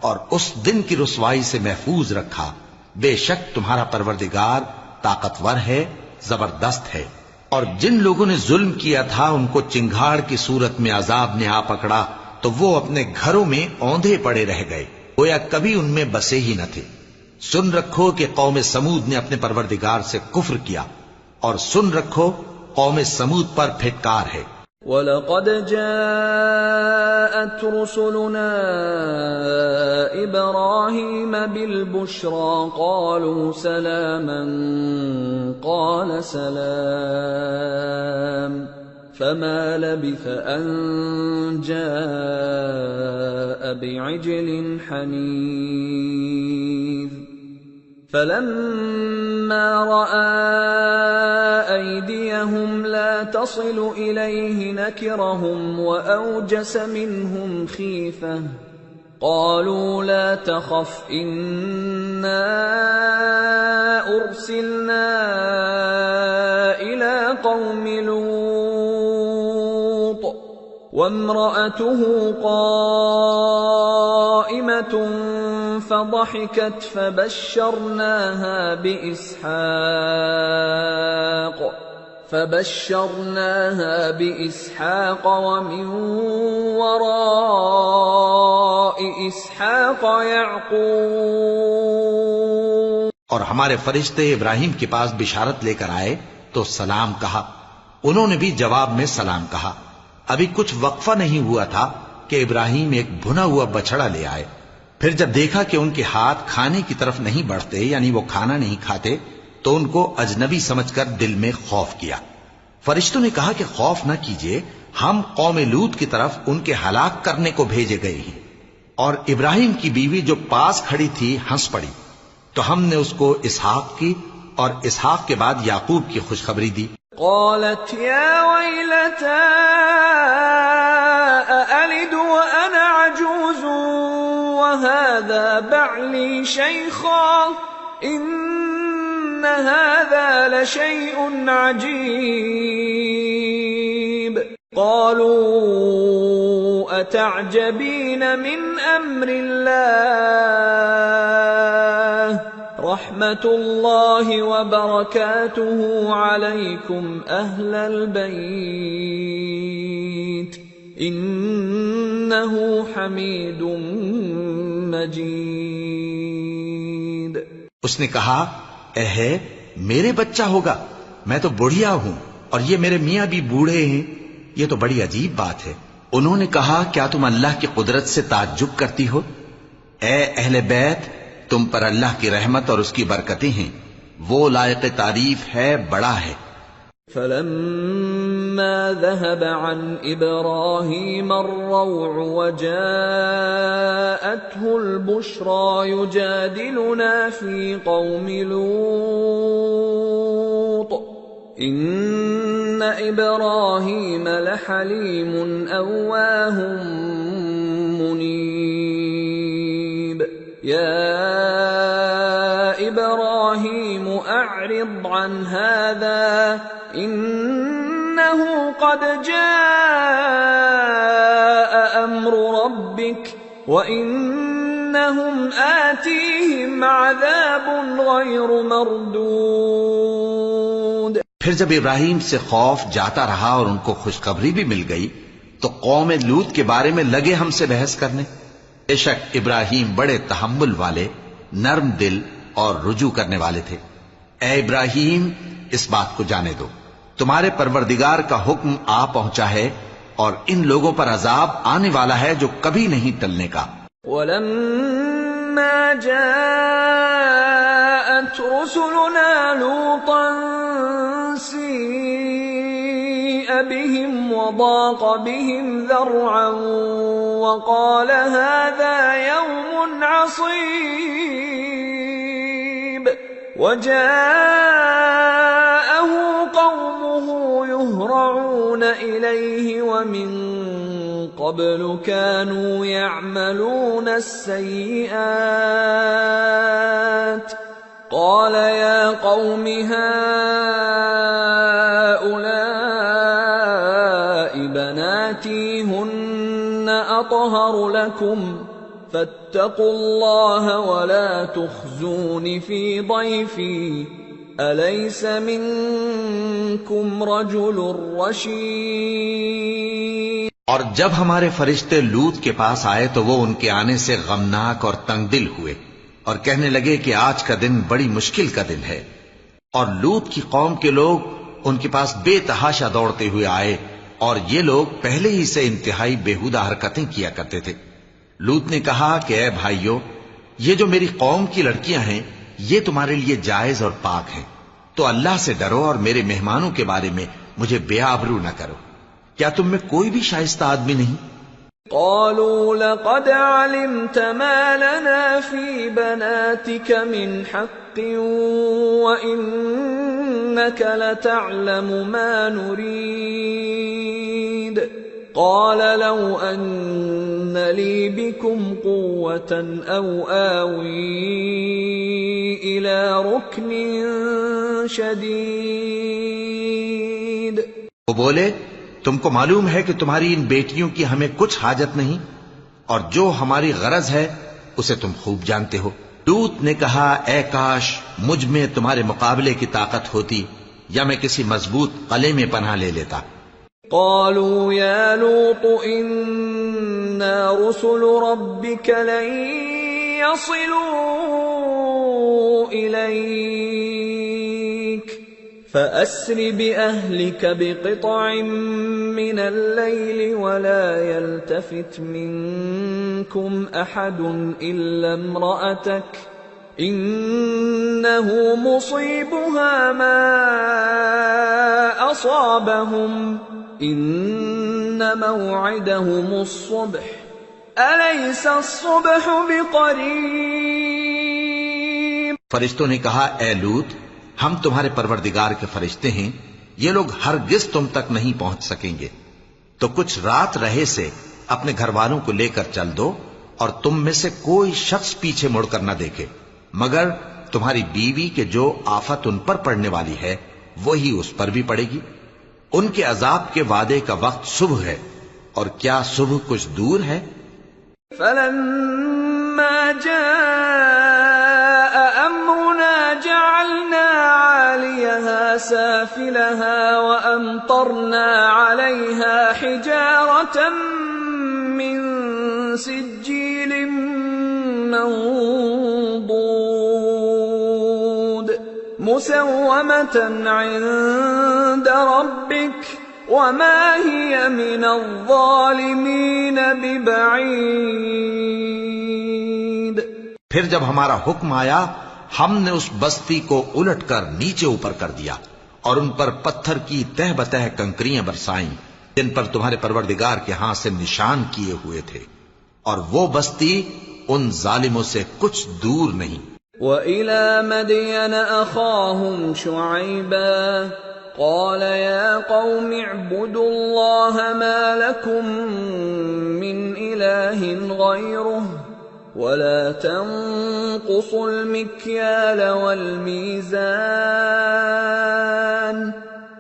اور اس دن کی رسوائی سے محفوظ رکھا. بے شک تمہارا پروردگار طاقتور ہے، زبردست ہے. اور جن لوگوں نے ظلم کیا تھا ان کو چنگھاڑ کی صورت میں عذاب نے آ پکڑا تو وہ اپنے گھروں میں اوندھے پڑے رہ گئے، گویا کبھی ان میں بسے ہی نہ تھے. سن رکھو کہ قوم سمود نے اپنے پروردگار سے کفر کیا، اور سن رکھو قوم سمود پر پھٹکار ہے. وَلَقَدْ جَاءَتْ رُسُلُنَا إِبْرَاهِيمَ بِالْبُشْرَى قَالُوا سَلَامًا قَالَ سَلَامٌ فَمَا لَبِثَ أَن جَاءَ بِعِجْلٍ حَنِيذٍ فَلَمَّا رَأَىٰ أَيْدِيَهُمْ لَا تَصِلُ إِلَيْهِ نَكِرَهُمْ وَأَوْجَسَ مِنْهُمْ خِيفَةً قَالُوا لَا تَخَفْ إِنَّا أُرْسِلْنَا إِلَىٰ قَوْمِ لُوطٍ وَامْرَأَتُهُ قَائِمَةٌ فَضَحِكَتْ فبشرناها بإسحاق ومن وراء إسحاق يعقوب. اور ہمارے فرشتے ابراہیم کے پاس بشارت لے کر آئے تو سلام کہا. انہوں نے بھی جواب میں سلام کہا. ابھی کچھ وقفہ نہیں ہوا تھا کہ ابراہیم ایک بھنا ہوا بچڑا لے آئے. پھر جب دیکھا کہ ان کے ہاتھ کھانے کی طرف نہیں بڑھتے، یعنی وہ کھانا نہیں کھاتے، تو ان کو اجنبی سمجھ کر دل میں خوف کیا. فرشتوں نے کہا کہ خوف نہ کیجیے، ہم قوم لوط کی طرف ان کے ہلاک کرنے کو بھیجے گئے ہیں. اور ابراہیم کی بیوی جو پاس کھڑی تھی ہنس پڑی. تو ہم نے اس کو اسحاق کی اور اسحاق کے بعد یعقوب کی خوشخبری دی. قالت يا ويلتى أألد وأنا عجوز وهذا بعلي شيخا إن هذا لشيء عجيب. قالوا أتعجبين من أمر الله رحمة الله وبركاته عليكم أهل البيت إنه حميد مجيد. اس نے کہا اے ہے میرے بچہ ہوگا، میں تو بڑھیا ہوں اور یہ میرے میاں بھی بوڑھے ہیں، یہ تو بڑی عجیب بات ہے. انہوں نے کہا کیا تم اللہ کی قدرت سے تعجب کرتی ہو؟ اے اہل بیت، تم پر اللہ کی رحمت اور اس کی برکتیں ہیں، وہ لائق تعریف ہے، بڑا ہے. فلما ذهب عن إبراهيم الروع وجاءته البشرى يجادلنا في قوم لوط إن إبراهيم لحليم أواه منيب. يا إبراهيم أعرض عن هذا إنه قد جاء أمر ربك وإنهم آتيهم عذاب غير مردود. پھر جب ابراہیم سے خوف جاتا رہا اور ان کو خوشخبری بھی مل گئی تو قوم لوط کے بارے میں لگے ہم سے بحث کرنے. بے شک ابراہیم بڑے تحمل والے، نرم دل اور رجوع کرنے والے تھے. اے ابراہیم، اس بات کو جانے دو، تمہارے پروردگار کا حکم آ پہنچا ہے اور ان لوگوں پر عذاب آنے والا ہے جو کبھی نہیں ٹلنے کا. وَلَمَّا جَاءَتْ رُسُلُنَا لُوطًا سِيءَ بِهِمْ وَضَاقَ بِهِمْ ذَرْعًا وَقَالَ هَذَا يَوْمٌ عَصِيبٌ. وَجَاءَهُ قَوْمُهُ يُهْرَعُونَ إِلَيْهِ وَمِن قَبْلُ كَانُوا يَعْمَلُونَ السَّيِّئَاتِ. قَالَ يَا قَوْمِ هَؤُلَاءِ بَنَاتِي هُنَّ أَطْهَرُ لَكُمْ فَاتَّقُوا اللَّهَ وَلَا تُخْزُونِ فِي ضَيْفِي أَلَيْسَ مِنكُمْ رَجُلٌ رَّشِيدٌ. اور جب ہمارے فرشتے لوط کے پاس آئے تو وہ ان کے آنے سے غمناک اور تنگ دل ہوئے اور کہنے لگے کہ آج کا دن بڑی مشکل کا دن ہے. اور لوط کی قوم کے لوگ ان کے پاس بے تحاشا دوڑتے ہوئے آئے اور یہ لوگ پہلے ہی سے انتہائی بےہودہ حرکتیں کیا کرتے تھے۔ لوط نے کہا کہ اے بھائیو، یہ جو میری قوم کی لڑکیاں ہیں یہ تمہارے لیے جائز اور پاک ہیں، تو اللہ سے ڈرو اور میرے مہمانوں کے بارے میں مجھے بے آبرو نہ کرو۔ کیا تم میں کوئی بھی شائستہ آدمی نہیں؟ قالوا لقد علمت ما لنا في بناتك من حق وإنك لتعلم ما نريد قال لو أن لي بكم قوة أو آوي إلى ركن شديد۔ وہ بولے تم کو معلوم ہے کہ تمہاری ان بیٹیوں کی ہمیں کچھ حاجت نہیں، اور جو ہماری غرض ہے اسے تم خوب جانتے ہو۔ لوط نے کہا اے کاش مجھ میں تمہارے مقابلے کی طاقت ہوتی یا میں کسی مضبوط قلعے میں پناہ لے لیتا۔ قالوا يا لوط إنا رسل ربك لن يصلوا إليك فأسر بأهلك بقطع من الليل ولا يلتفت منكم أحد إلا امرأتك إنه مصيبها ما أصابهم إن موعدهم الصبح أليس الصبح بقريب۔ فرشتوں نے کہا اے لوط، ہم تمہارے پروردگار کے فرشتے ہیں، یہ لوگ ہرگز تم تک نہیں پہنچ سکیں گے، تو کچھ رات رہے سے اپنے گھر والوں کو لے کر چل دو، اور تم میں سے کوئی شخص پیچھے مڑ کر نہ دیکھے مگر تمہاری بیوی کے جو آفت ان پر پڑنے والی ہے وہی اس پر بھی پڑے گی۔ ان کے عذاب کے وعدے کا وقت صبح ہے، اور کیا صبح کچھ دور ہے؟ فلما جاء أمرنا جعلنا عاليها سافلها وأمطرنا عليها حجارة من سجيل منضود مسومة عند ربك وما هي من الظالمين ببعيد۔ پھر جب ہمارا حکم آیا ہم نے اس بستی کو الٹ کر نیچے اوپر کر دیا اور ان پر پتھر کی تہ بتہ کنکریاں برسائیں جن پر تمہارے پروردگار کے ہاں سے نشان کیے ہوئے تھے، اور وہ بستی ان ظالموں سے کچھ دور نہیں۔ وَإِلَى مَدْيَنَ أَخَاهُمْ شُعَيْبًا قَالَ يَا قَوْمِ اعْبُدُوا اللَّهَ مَا لَكُمْ مِنْ إِلَٰهٍ غَيْرُهُ وَلَا تَنقُصُوا الْمِكْيَالَ وَالْمِيزَانَ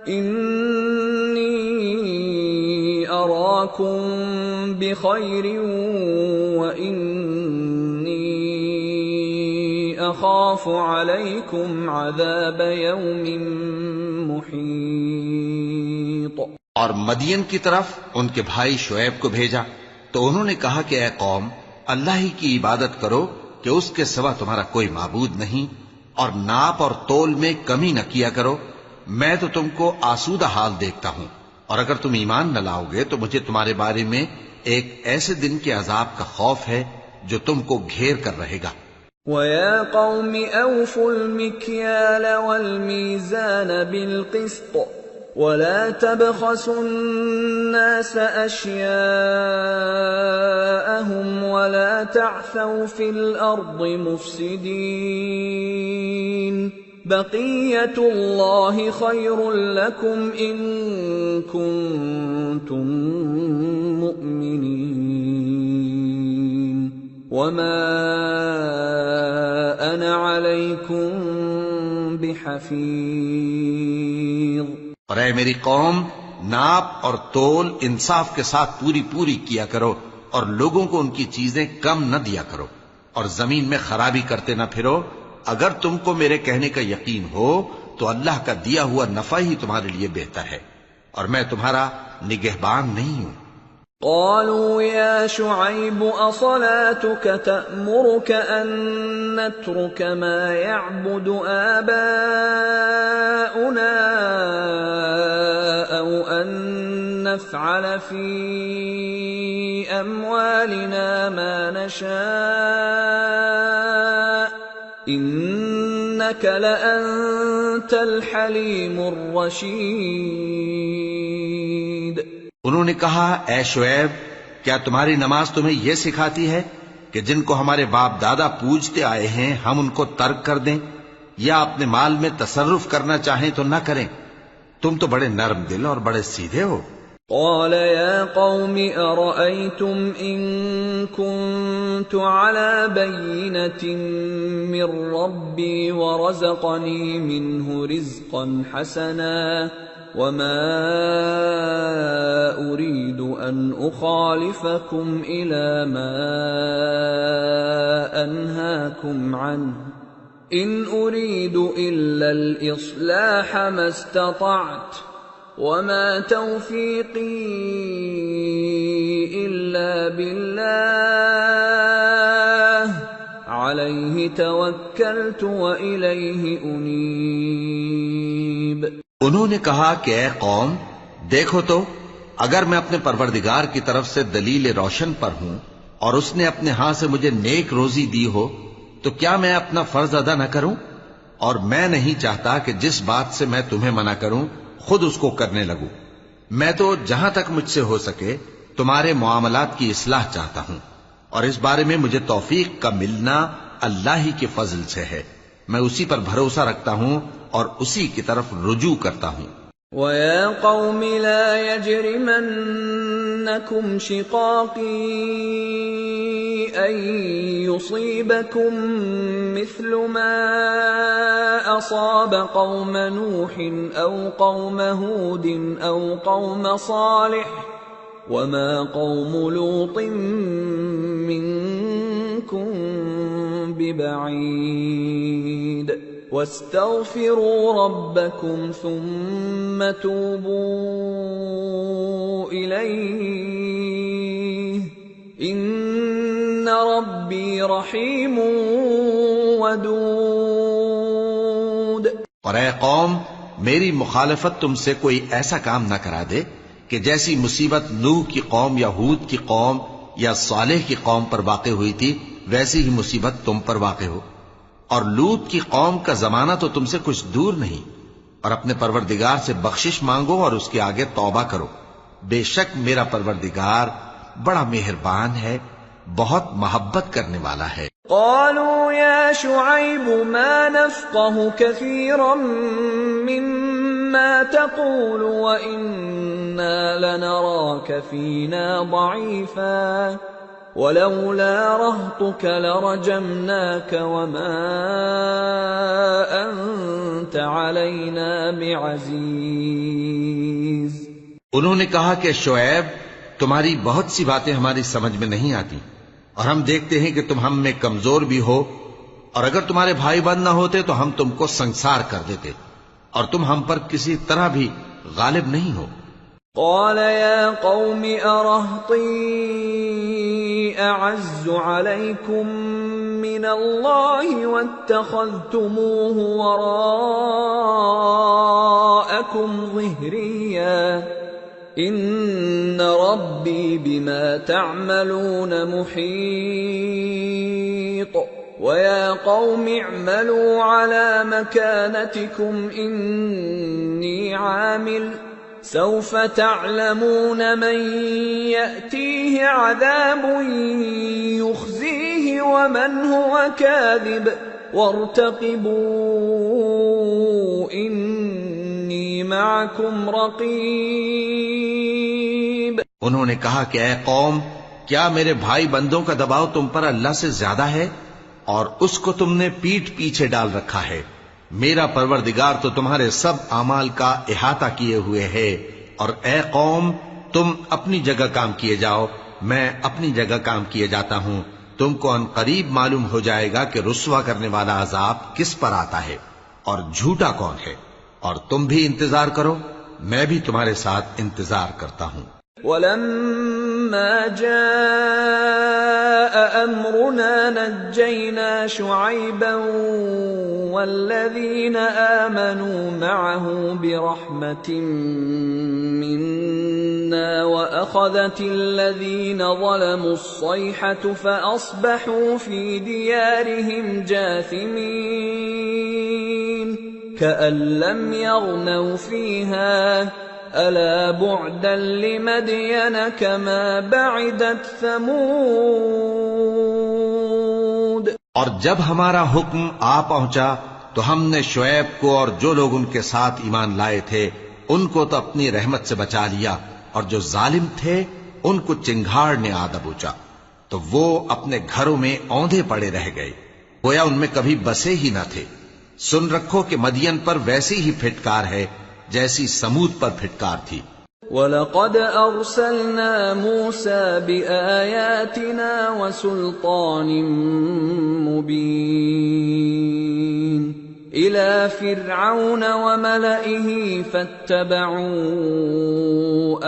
إِنِّي أَرَاكُمْ بِخَيْرٍ وَإِنِّي أَخَافُ عَلَيْكُمْ عَذَابَ يَوْمٍ محیط۔ اور مدین کی طرف ان کے بھائی شعیب کو بھیجا تو انہوں نے کہا کہ اے قوم، اللہ ہی کی عبادت کرو کہ اس کے سوا تمہارا کوئی معبود نہیں، اور ناپ اور تول میں کمی نہ کیا کرو، میں تو تم کو آسودہ حال دیکھتا ہوں، اور اگر تم ایمان نہ لاؤ گے تو مجھے تمہارے بارے میں ایک ایسے دن کے عذاب کا خوف ہے جو تم کو گھیر کر رہے گا۔ وَيَا قَوْمِ أَوْفُوا الْمِكْيَالَ وَالْمِيزَانَ بِالْقِسْطِ وَلَا تَبْخَسُوا النَّاسَ أَشْيَاءَهُمْ وَلَا تَعْثَوْا فِي الْأَرْضِ مُفْسِدِينَ بَقِيَّةُ اللَّهِ خَيْرٌ لَكُمْ إِن كُنتُم مُّؤْمِنِينَ وَمَا أَنَا عَلَيْكُمْ بِحَفِيظٍ۔ اور اے میری قوم، ناپ اور تول انصاف کے ساتھ پوری پوری کیا کرو، اور لوگوں کو ان کی چیزیں کم نہ دیا کرو، اور زمین میں خرابی کرتے نہ پھرو۔ اگر تم کو میرے کہنے کا یقین ہو تو اللہ کا دیا ہوا نفع ہی تمہارے لیے بہتر ہے، اور میں تمہارا نگہبان نہیں ہوں۔ قالوا يا شعيب أصلاتك تأمرك أن نترك ما يعبد آباؤنا أو أن نفعل في أموالنا ما نشاء إنك لأنت الحليم الرشيد۔ انہوں نے کہا اے شعیب کیا تمہاری نماز تمہیں یہ سکھاتی ہے کہ جن کو ہمارے باپ دادا پوجتے آئے ہیں ہم ان کو ترک کر دیں یا اپنے مال میں تصرف کرنا چاہیں تو نہ کریں؟ تم تو بڑے نرم دل اور بڑے سیدھے ہو۔ قال يا قوم أرأيتم إن كنت على بينة من ربي ورزقني منه رزقا حسنا وما أريد أن أخالفكم إلى ما أنهاكم عنه إن أريد إلا الإصلاح ما استطعت وما توفيقي إلا بالله عليه توكلت وإليه أنيب۔ انہوں نے کہا کہ اے قوم دیکھو تو اگر میں اپنے پروردگار کی طرف سے دلیل روشن پر ہوں اور اس نے اپنے ہاں سے مجھے نیک روزی دی ہو تو کیا میں اپنا فرض ادا نہ کروں؟ اور میں نہیں چاہتا کہ جس بات سے میں تمہیں منع کروں خود اس کو کرنے لگوں۔ میں تو جہاں تک مجھ سے ہو سکے تمہارے معاملات کی اصلاح چاہتا ہوں، اور اس بارے میں مجھے توفیق کا ملنا اللہ ہی کے فضل سے ہے۔ میں اسی پر بھروسہ رکھتا ہوں اور اسی کی طرف رجوع کرتا ہوں۔ وَيَا قَوْمِ لَا يَجْرِمَنَّكُمْ شِقَاقِي أَن يُصِيبَكُم مِّثْلُ مَا أَصَابَ قَوْمَ نُوحٍ أَوْ قَوْمَ هُودٍ أَوْ قَوْمَ صَالِحٍ وَمَا قَوْمُ لُوطٍ مِّنكُم بِبَعِيدٍ وَاسْتَغْفِرُوا رَبَّكُمْ ثُمَّ تُوبُوا إِلَيْهِ إِنَّ رَبِّي رَحِيمٌ وَدُودٌ۔ اور اے قوم میری مخالفت تم سے کوئی ایسا کام نہ کرا دے کہ جیسی مصیبت نوح کی قوم یا ہود کی قوم یا صالح کی قوم پر واقع ہوئی تھی ویسی ہی مصیبت تم پر واقع ہو۔ اور لوط کی قوم کا زمانہ تو تم سے کچھ دور نہیں۔ اور اپنے پروردگار سے بخشش مانگو اور اس کے آگے توبہ کرو، بے شک میرا پروردگار بڑا مہربان ہے، بہت محبت کرنے والا ہے۔ قالوا يا شعيب ما نفقه كثيرا مما تقول وإنا لنراك فينا ضعيفا ولولا رهطك لرجمناك وما أنت علينا بعزيز۔ انہوں نے کہا کہ شعیب تمہاری بہت سی باتیں ہماری سمجھ میں نہیں آتی، اور ہم دیکھتے ہیں کہ تم ہم میں کمزور بھی ہو، اور اگر تمہارے بھائی بند نہ ہوتے تو ہم تم کو سنسار کر دیتے، اور تم ہم پر کسی طرح بھی غالب نہیں ہو۔ قال يا قوم أرهطي أعز عليكم من الله واتخذتموه وراءكم ظهريا إن ربي بما تعملون محيط ويا قوم اعملوا على مكانتكم إني عامل سوف تعلمون من يأتيه عذاب يخزيه ومن هو كاذب وارتقبوا إني معكم رقيب۔ انہوں نے کہا کہ اے قوم کیا میرے بھائی بندوں کا دباؤ تم پر اللہ سے زیادہ ہے اور اس کو تم نے پیٹھ پیچھے ڈال رکھا ہے؟ میرا پروردگار تو تمہارے سب اعمال کا احاطہ کیے ہوئے ہے، اور اے قوم تم اپنی جگہ کام کیے جاؤ، میں اپنی جگہ کام کیے جاتا ہوں۔ تم کو ان قریب معلوم ہو جائے گا کہ رسوا کرنے والا عذاب کس پر آتا ہے اور جھوٹا کون ہے، اور تم بھی انتظار کرو، میں بھی تمہارے ساتھ انتظار کرتا ہوں۔ فلما جاء أمرنا نجينا شعيبا والذين آمنوا معه برحمة منا وأخذت الذين ظلموا الصيحة فأصبحوا في ديارهم جاثمين كأن لم يغنوا فيها ألا بعدا لمدين كما بعدت ثمود. اور جب ہمارا حکم آ پہنچا تو ہم نے شعیب کو اور جو لوگ ان کے ساتھ ایمان لائے تھے ان کو تو اپنی رحمت سے بچا لیا، اور جو ظالم تھے ان کو چنگھاڑ نے آ دبوچا تو وہ اپنے گھروں میں اوندھے پڑے رہ گئے، گویا ان میں کبھی بسے ہی نہ تھے. سن رکھو کہ مدین پر ویسی ہی پھٹکار ہے جیسی سمود پر پھٹکار تھی. وَلَقَدْ أَرْسَلْنَا مُوسَى بِآيَاتِنَا وَسُلْطَانٍ مُبِينٍ إِلَى فِرْعَوْنَ وَمَلَئِهِ فَاتَّبَعُوا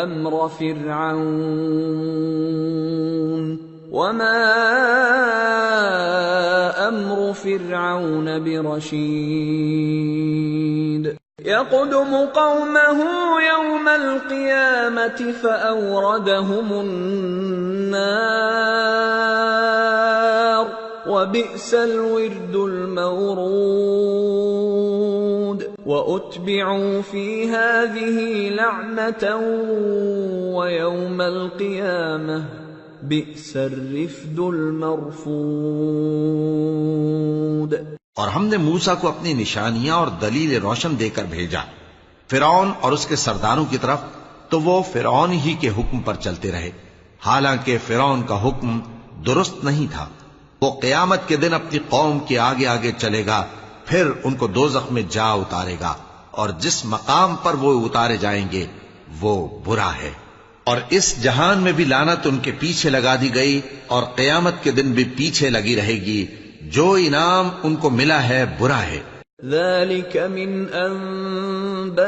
أَمْرَ فِرْعَوْنَ وَمَا أَمْرُ فِرْعَوْنَ بِرَشِيدٍ يَقْدُمُ قَوْمَهُ يَوْمَ الْقِيَامَةِ فَأَوْرَدَهُمُ النَّارَ وَبِئْسَ الْوِرْدُ الْمَوْرُودُ وَأُتْبِعُوا فِي هَذِهِ لَعْنَةً وَيَوْمَ الْقِيَامَةِ بِئْسَ الرِّفْدُ الْمَرْفُودُ. اور ہم نے موسیٰ کو اپنی نشانیاں اور دلیل روشن دے کر بھیجا فرعون اور اس کے سرداروں کی طرف، تو وہ فرعون ہی کے حکم پر چلتے رہے، حالانکہ فرعون کا حکم درست نہیں تھا. وہ قیامت کے دن اپنی قوم کے آگے آگے چلے گا، پھر ان کو دوزخ میں جا اتارے گا، اور جس مقام پر وہ اتارے جائیں گے وہ برا ہے. اور اس جہان میں بھی لعنت ان کے پیچھے لگا دی گئی، اور قیامت کے دن بھی پیچھے لگی رہے گی. جو انعام ان کو ملا ہے برا ہے. ذَلِكَ مِنْ أَنْبَاءِ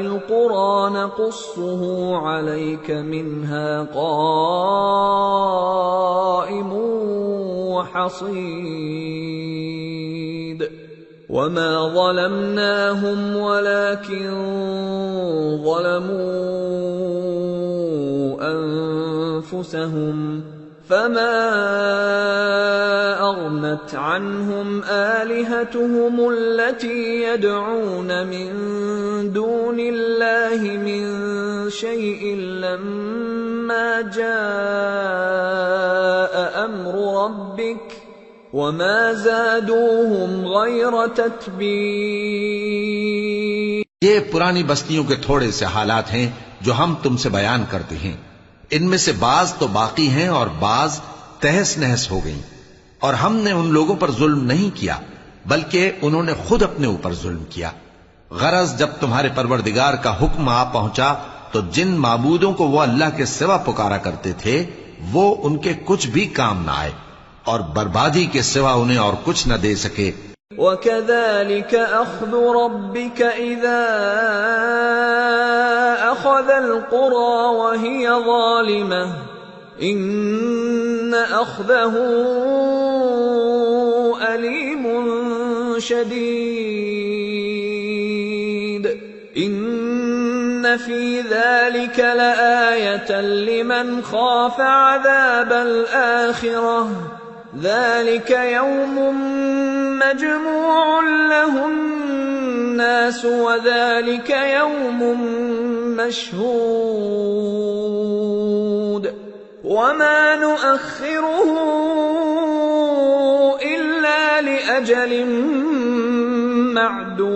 الْقُرَى نَقُصُّهُ عَلَيْكَ مِنْهَا قَائِمٌ وَحَصِيدٌ وَمَا ظَلَمْنَاهُمْ وَلَكِنْ ظَلَمُوا أَنفُسَهُمْ فَمَا أَغْنَتْ عَنْهُمْ آلِهَتُهُمُ الَّتِي يَدْعُونَ مِن دُونِ اللَّهِ مِن شَيْءٍ لَّمَّا جَاءَ أَمْرُ رَبِّكَ وَمَا زَادُوهُمْ غَيْرَ تَتْبِيبٍ. یہ پرانی بستیوں کے تھوڑے سے حالات ہیں جو ہم تم سے بیان کرتے ہیں. ان میں سے بعض تو باقی ہیں اور بعض تہس نہس ہو گئیں. اور ہم نے ان لوگوں پر ظلم نہیں کیا بلکہ انہوں نے خود اپنے اوپر ظلم کیا. غرض جب تمہارے پروردگار کا حکم آ پہنچا تو جن معبودوں کو وہ اللہ کے سوا پکارا کرتے تھے وہ ان کے کچھ بھی کام نہ آئے اور بربادی کے سوا انہیں اور کچھ نہ دے سکے. وَكَذَلِكَ أَخْذُ رَبِّكَ إِذَا أَخَذَ الْقُرَى وَهِيَ ظَالِمَةٌ إِنَّ أَخْذَهُ أَلِيمٌ شَدِيدٌ. إِنَّ فِي ذَلِكَ لَآيَةً لِمَنْ خَافَ عَذَابَ الْآخِرَةِ ذَلِكَ يَوْمٌ مَّجْمُوعٌ لَّهُ النَّاسُ وَذَلِكَ يَوْمٌ مَّشْهُودٌ وَمَا نُؤَخِّرُهُ إِلَّا لِأَجَلٍ مَّعْدُودٍ.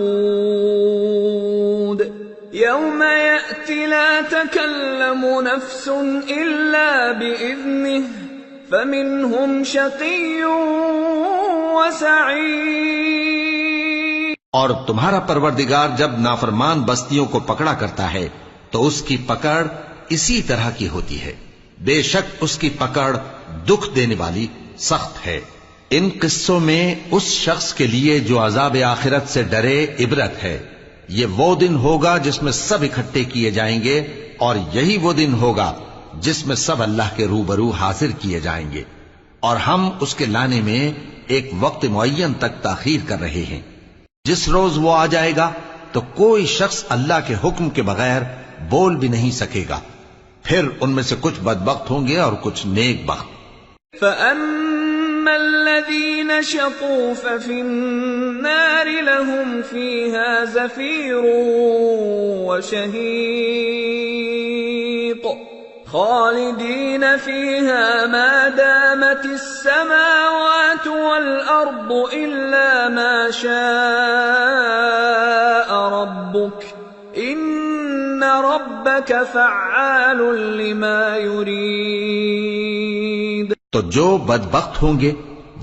يَوْمَ يَأْتِ لَا تَكَلَّمُ نَفْسٌ إِلَّا بِإِذْنِهِ فَمِنْهُمْ شَقِيٌّ وَسَعِيدٌ. اور تمہارا پروردگار جب نافرمان بستیوں کو پکڑا کرتا ہے تو اس کی پکڑ اسی طرح کی ہوتی ہے. بے شک اس کی پکڑ دکھ دینے والی سخت ہے. ان قصوں میں اس شخص کے لیے جو عذاب آخرت سے ڈرے عبرت ہے. یہ وہ دن ہوگا جس میں سب اکٹھے کیے جائیں گے، اور یہی وہ دن ہوگا جس میں سب اللہ کے روبرو حاضر کیے جائیں گے، اور ہم اس کے لانے میں ایک وقت معین تک تاخیر کر رہے ہیں۔ جس روز وہ آ جائے گا تو کوئی شخص اللہ کے حکم کے بغیر بول بھی نہیں سکے گا، پھر ان میں سے کچھ بدبخت ہوں گے اور کچھ نیک بخت۔ فَأَمَّا الَّذِينَ شَقُوا فَفِي النَّارِ لَهُمْ فِيهَا زَفِيرٌ وَشَهِيقٌ خَالِدِينَ فِيهَا مَا دَامَتِ السَّمَاوَاتُ وَالْأَرْضُ إِلَّا مَا شَاءَ رَبُّكَ إِنَّ رَبَّكَ فَعَّالٌ لِمَا يُرِيدُ۔ تو جو بدبخت ہوں گے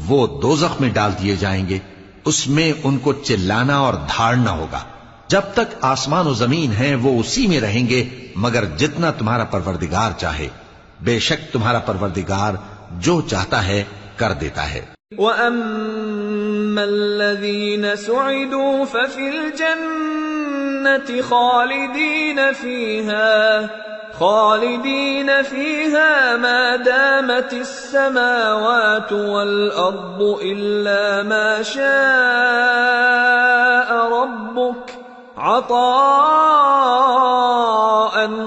وہ دوزخ میں ڈال دیے جائیں گے، اس میں ان کو چلانا اور دھاڑنا ہوگا۔ جب تک آسمان و زمین ہیں وہ اسی میں رہیں گے مگر جتنا تمہارا پروردگار چاہے، بے شک تمہارا پروردگار جو چاہتا ہے کر دیتا ہے۔ وَأَمَّا الَّذِينَ سُعِدُوا فَفِي الْجَنَّةِ خَالِدِينَ فِيهَا مَا دَامَتِ السَّمَاوَاتُ وَالْأَرْضُ إِلَّا مَا شَاءَ رَبُّكَ عَطَاءً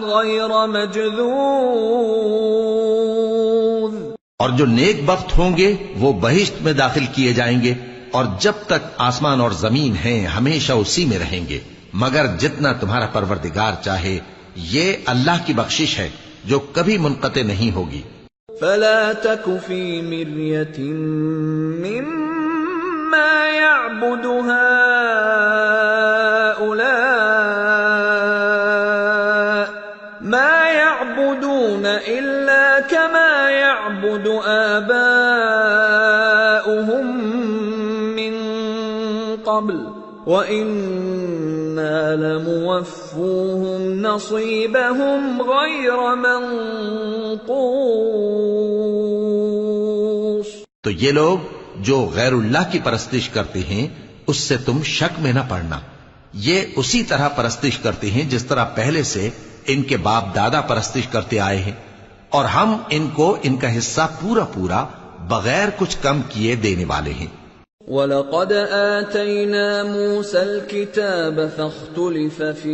غَيْرَ مَجْذُوذٍ۔ اور جو نیک بخت ہوں گے وہ بہشت میں داخل کیے جائیں گے، اور جب تک آسمان اور زمین ہیں ہمیشہ اسی میں رہیں گے مگر جتنا تمہارا پروردگار چاہے۔ یہ اللہ کی بخشش ہے جو کبھی منقطع نہیں ہوگی۔ فَلَا تَكُ فِي مِرْيَةٍ مِّمَّا يَعْبُدُ هَٰؤُلَاءِ مَا يَعْبُدُونَ إِلَّا كَمَا يَعْبُدُ آبَاؤُهُم مِّن قَبْلُ وَإِنَّا لَمُوَفُّوهُمْ نَصِيبَهُمْ غَيْرَ مَنقُوصٍ۔ تو یہ لوگ جو غیر اللہ کی پرستش کرتے ہیں اس سے تم شک میں نہ پڑنا، یہ اسی طرح پرستش کرتے ہیں جس طرح پہلے سے ان کے باپ دادا پرستش کرتے آئے ہیں، اور ہم ان کو ان کا حصہ پورا پورا بغیر کچھ کم کیے دینے والے ہیں۔ وَلَقَدْ آتَيْنَا مُوسَى الْكِتَابَ فَاخْتُلِفَ فِيهِ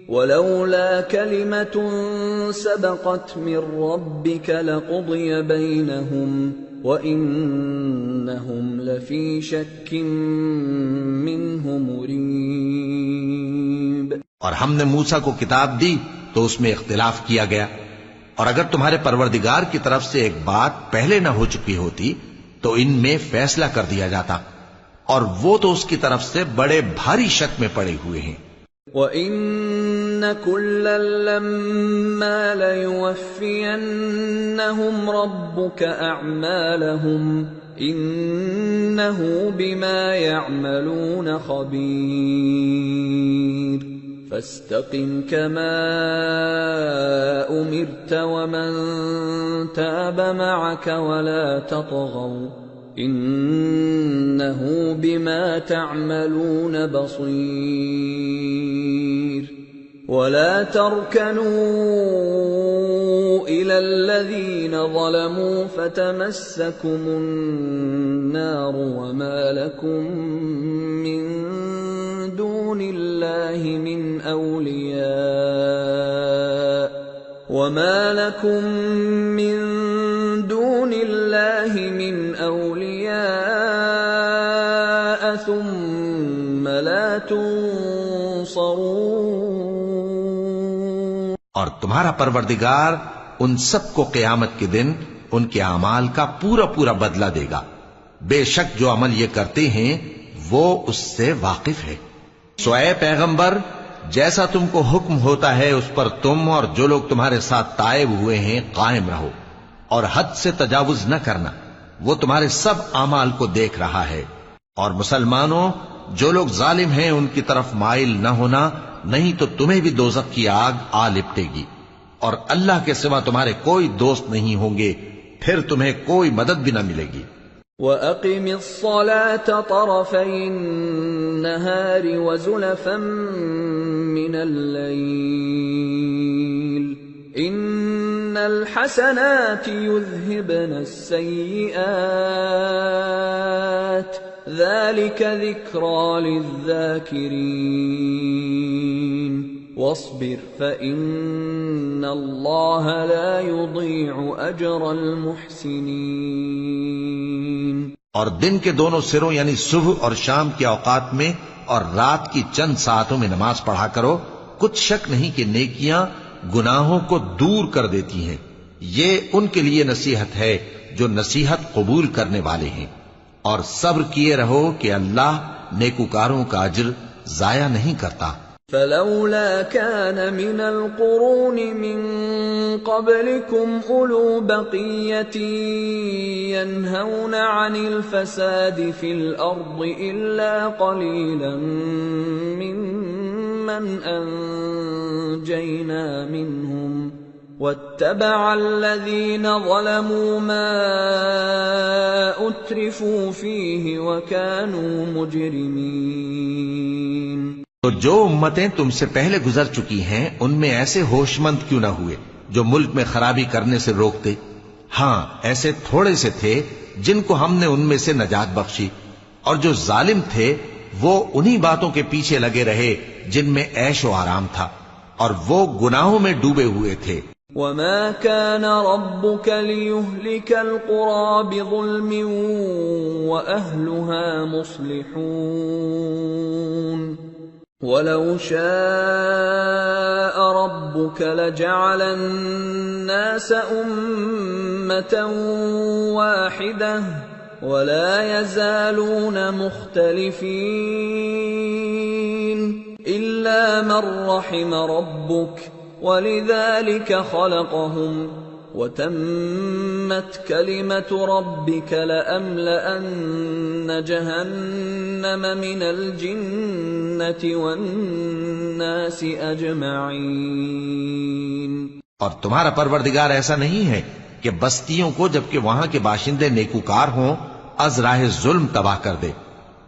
وَلَوْلَا كَلِمَةٌ سَبَقَتْ مِنْ رَبِّكَ لَقُضِيَ بَيْنَهُمْ وَإِنَّهُمْ لَفِي شَكٍّ مِّنْهُ مُرِيبٍ۔ اور ہم نے موسیٰ کو کتاب دی تو اس میں اختلاف کیا گیا، اور اگر تمہارے پروردگار کی طرف سے ایک بات پہلے نہ ہو چکی ہوتی تو ان میں فیصلہ کر دیا جاتا، اور وہ تو اس کی طرف سے بڑے بھاری شک میں پڑے ہوئے ہیں۔ وَإِنَّ كُلًّا لَّمَّا لَيُوَفِّيَنَّهُمْ رَبُّكَ أَعْمَالَهُمْ إِنَّهُ بِمَا يَعْمَلُونَ خَبِيرٌ۔ فَاسْتَقِمْ كَمَا أُمِرْتَ وَمَنْ تَابَ مَعَكَ وَلَا تَطْغَوْا إِنَّهُ بِمَا تَعْمَلُونَ بَصِيرٌ۔ وَلَا تَرْكَنُوا إِلَى الَّذِينَ ظَلَمُوا فَتَمَسَّكُمُ النَّارُ وَمَا لَكُمْ مِنْ دُونِ اللَّهِ مِنْ أَوْلِيَاءَ ثُمَّ لَا تُنصَرُونَ۔ اور تمہارا پروردگار ان سب کو قیامت کے دن ان کے اعمال کا پورا پورا بدلہ دے گا، بے شک جو عمل یہ کرتے ہیں وہ اس سے واقف ہے۔ سو اے پیغمبر، جیسا تم کو حکم ہوتا ہے اس پر تم اور جو لوگ تمہارے ساتھ تائب ہوئے ہیں قائم رہو، اور حد سے تجاوز نہ کرنا، وہ تمہارے سب اعمال کو دیکھ رہا ہے۔ اور مسلمانوں، جو لوگ ظالم ہیں ان کی طرف مائل نہ ہونا، نہیں تو تمہیں بھی دوزخ کی آگ آ لپٹے گی، اور اللہ کے سوا تمہارے کوئی دوست نہیں ہوں گے، پھر تمہیں کوئی مدد بھی نہ ملے گی۔ وَأَقِمِ الصَّلَاةَ طَرَفَيِ النهار وزلفا من الليل ان الحسنات يذهبن السيئات ذلك ذكرى للذاكرين واصبر فإن الله لا يضيع أجر المحسنين۔ اور دن کے دونوں سروں یعنی صبح اور شام کے اوقات میں اور رات کی چند ساعتوں میں نماز پڑھا کرو، کچھ شک نہیں کہ نیکیاں گناہوں کو دور کر دیتی ہیں۔ یہ ان کے لیے نصیحت ہے جو نصیحت قبول کرنے والے ہیں، اور صبر کیے رہو کہ اللہ نیکوکاروں کا اجر ضائع نہیں کرتا۔ فلولا كان من القرون من قبلكم أولو بقية ينهون عن الفساد في الأرض إلا قليلا ممن أنجينا منهم واتبع الذين ظلموا ما أترفوا فيه وكانوا مجرمين۔ تو جو امتیں تم سے پہلے گزر چکی ہیں ان میں ایسے ہوش مند کیوں نہ ہوئے جو ملک میں خرابی کرنے سے روکتے؟ ہاں ایسے تھوڑے سے تھے جن کو ہم نے ان میں سے نجات بخشی، اور جو ظالم تھے وہ انہی باتوں کے پیچھے لگے رہے جن میں عیش و آرام تھا، اور وہ گناہوں میں ڈوبے ہوئے تھے۔ وما كان ربك ليهلك القرى بظلم وأهلها مصلحون ولو شاء ربك لجعل الناس أمة واحدة ولا يزالون مختلفين إلا من رحم ربك ولذلك خلقهم وتمت كلمة ربك لأملأن جهنم من الجنة والناس أجمعين۔ اور تمہارا پروردگار ایسا نہیں ہے کہ بستیوں کو جبکہ وہاں کے باشندے نیکوکار ہوں از راہ ظلم تباہ کر دے،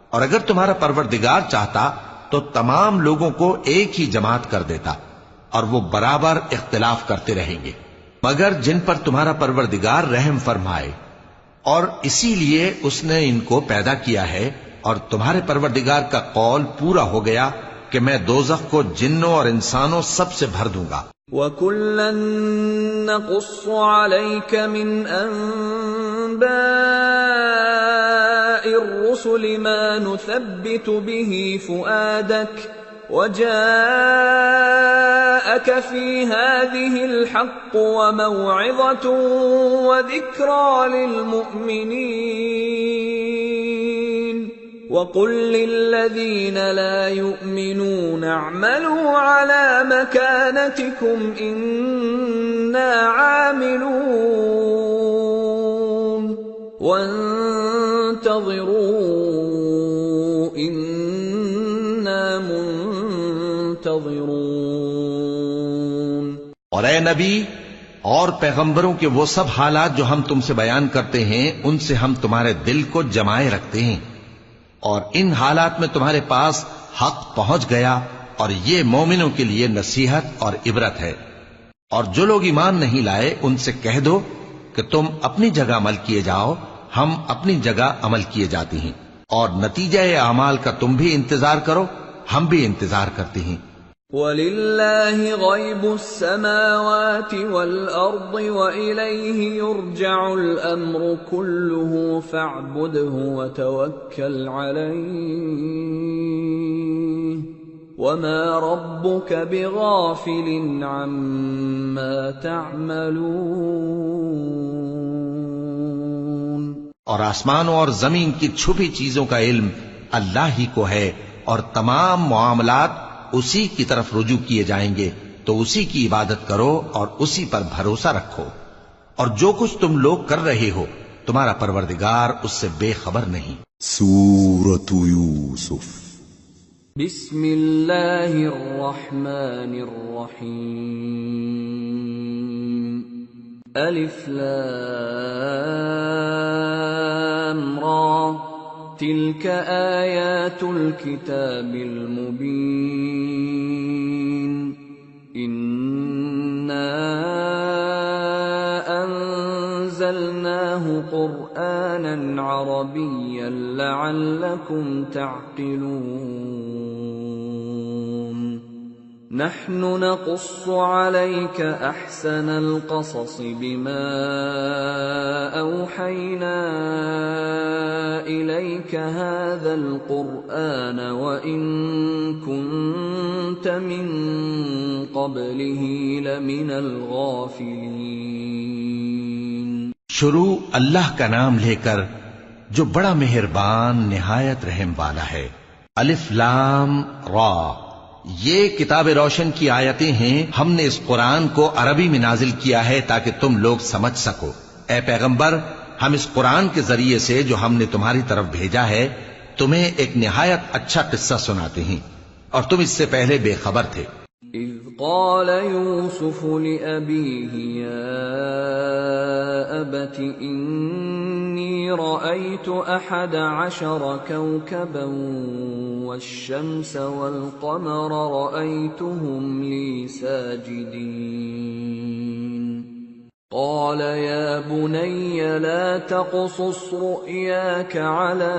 اور اگر تمہارا پروردگار چاہتا تو تمام لوگوں کو ایک ہی جماعت کر دیتا، اور وہ برابر اختلاف کرتے رہیں گے، مگر جن پر تمہارا پروردگار رحم فرمائے، اور اسی لیے اس نے ان کو پیدا کیا ہے۔ اور تمہارے پروردگار کا قول پورا ہو گیا کہ میں دوزخ کو جنوں اور انسانوں سب سے بھر دوں گا۔ وَكُلًّا نَّقُصُّ عَلَيْكَ مِنْ أَنبَاءِ الرُّسُلِ مَا نُثَبِّتُ بِهِ فُؤَادَكَ وَجَاءَكَ فِي هَٰذِهِ الْحَقُّ وَمَوْعِظَةٌ وَذِكْرَىٰ لِلْمُؤْمِنِينَ وَقُل لِّلَّذِينَ لَا يُؤْمِنُونَ اعْمَلُوا عَلَىٰ مَكَانَتِكُمْ إِنَّا عَامِلُونَ وَانتَظِرُوا إِنَّا مُنتَظِرُونَ۔ اور اے نبی اور پیغمبروں کے وہ سب حالات جو ہم تم سے بیان کرتے ہیں ان سے ہم تمہارے دل کو جمائے رکھتے ہیں، اور ان حالات میں تمہارے پاس حق پہنچ گیا، اور یہ مومنوں کے لیے نصیحت اور عبرت ہے۔ اور جو لوگ ایمان نہیں لائے ان سے کہہ دو کہ تم اپنی جگہ عمل کیے جاؤ، ہم اپنی جگہ عمل کیے جاتے ہیں، اور نتیجہ اعمال کا تم بھی انتظار کرو، ہم بھی انتظار کرتے ہیں۔ وَلِلَّهِ غَيْبُ السَّمَاوَاتِ وَالْأَرْضِ وَإِلَيْهِ يُرْجَعُ الْأَمْرُ كُلُّهُ فَاعْبُدْهُ وَتَوَكَّلْ عَلَيْهِ وَمَا رَبُّكَ بِغَافِلٍ عَمَّا تَعْمَلُونَ۔ اور آسمانوں اور زمین کی چھپی چیزوں کا علم اللہ ہی کو ہے، اور تمام معاملات اسی کی طرف رجوع کیے جائیں گے، تو اسی کی عبادت کرو اور اسی پر بھروسہ رکھو، اور جو کچھ تم لوگ کر رہے ہو تمہارا پروردگار اس سے بے خبر نہیں۔ سورة یوسف بسم اللہ الرحمن الرحیم الف لام را تلك آیات الکتاب المبین انا انزلناه قرآنا عربیا لعلکم تعقلون نحن نقص عليك احسن القصص بما اوحينا اليك هذا القرآن وان كنت من قبله لمن الغافلين. شروع اللہ کا نام لے کر جو بڑا مہربان نہایت رحم والا ہے. الف لام را، یہ کتاب روشن کی آیتیں ہیں. ہم نے اس قرآن کو عربی میں نازل کیا ہے تاکہ تم لوگ سمجھ سکو. اے پیغمبر، ہم اس قرآن کے ذریعے سے جو ہم نے تمہاری طرف بھیجا ہے تمہیں ایک نہایت اچھا قصہ سناتے ہیں اور تم اس سے پہلے بے خبر تھے. اذ قال يوسف لأبيه يا أبت إني رأيت 11 كوكبا والشمس والقمر رأيتهم لي ساجدين قال يا بني لا تقصص رؤياك على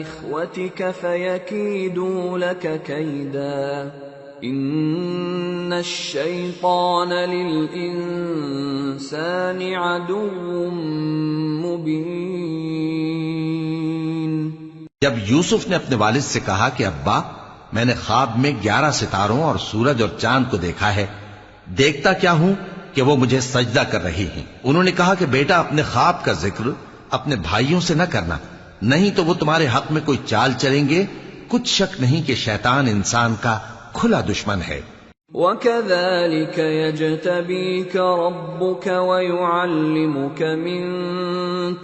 إخوتك فيكيدوا لك كيدا ان الشیطان للانسان عدو مبین. جب یوسف نے اپنے والد سے کہا کہ ابا، میں نے خواب میں 11 ستاروں اور سورج اور چاند کو دیکھا ہے، دیکھتا کیا ہوں کہ وہ مجھے سجدہ کر رہی ہیں. انہوں نے کہا کہ بیٹا، اپنے خواب کا ذکر اپنے بھائیوں سے نہ کرنا، نہیں تو وہ تمہارے حق میں کوئی چال چلیں گے. کچھ شک نہیں کہ شیطان انسان کا کھلا دشمن ہے. وَكَذَلِكَ يَجْتَبِيكَ رَبُّكَ وَيُعَلِّمُكَ مِن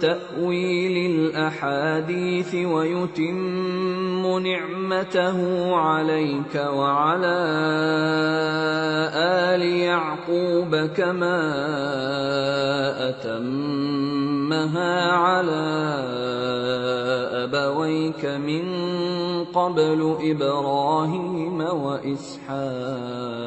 تَأْوِيلِ الْأَحَادِيثِ وَيُتِمُّ نِعْمَتَهُ عَلَيْكَ وَعَلَى آلِ يَعْقُوبَ كَمَا أَتَمَّهَا عَلَى أَبَوَيْكَ مِن قبل ابراہیم واسحاق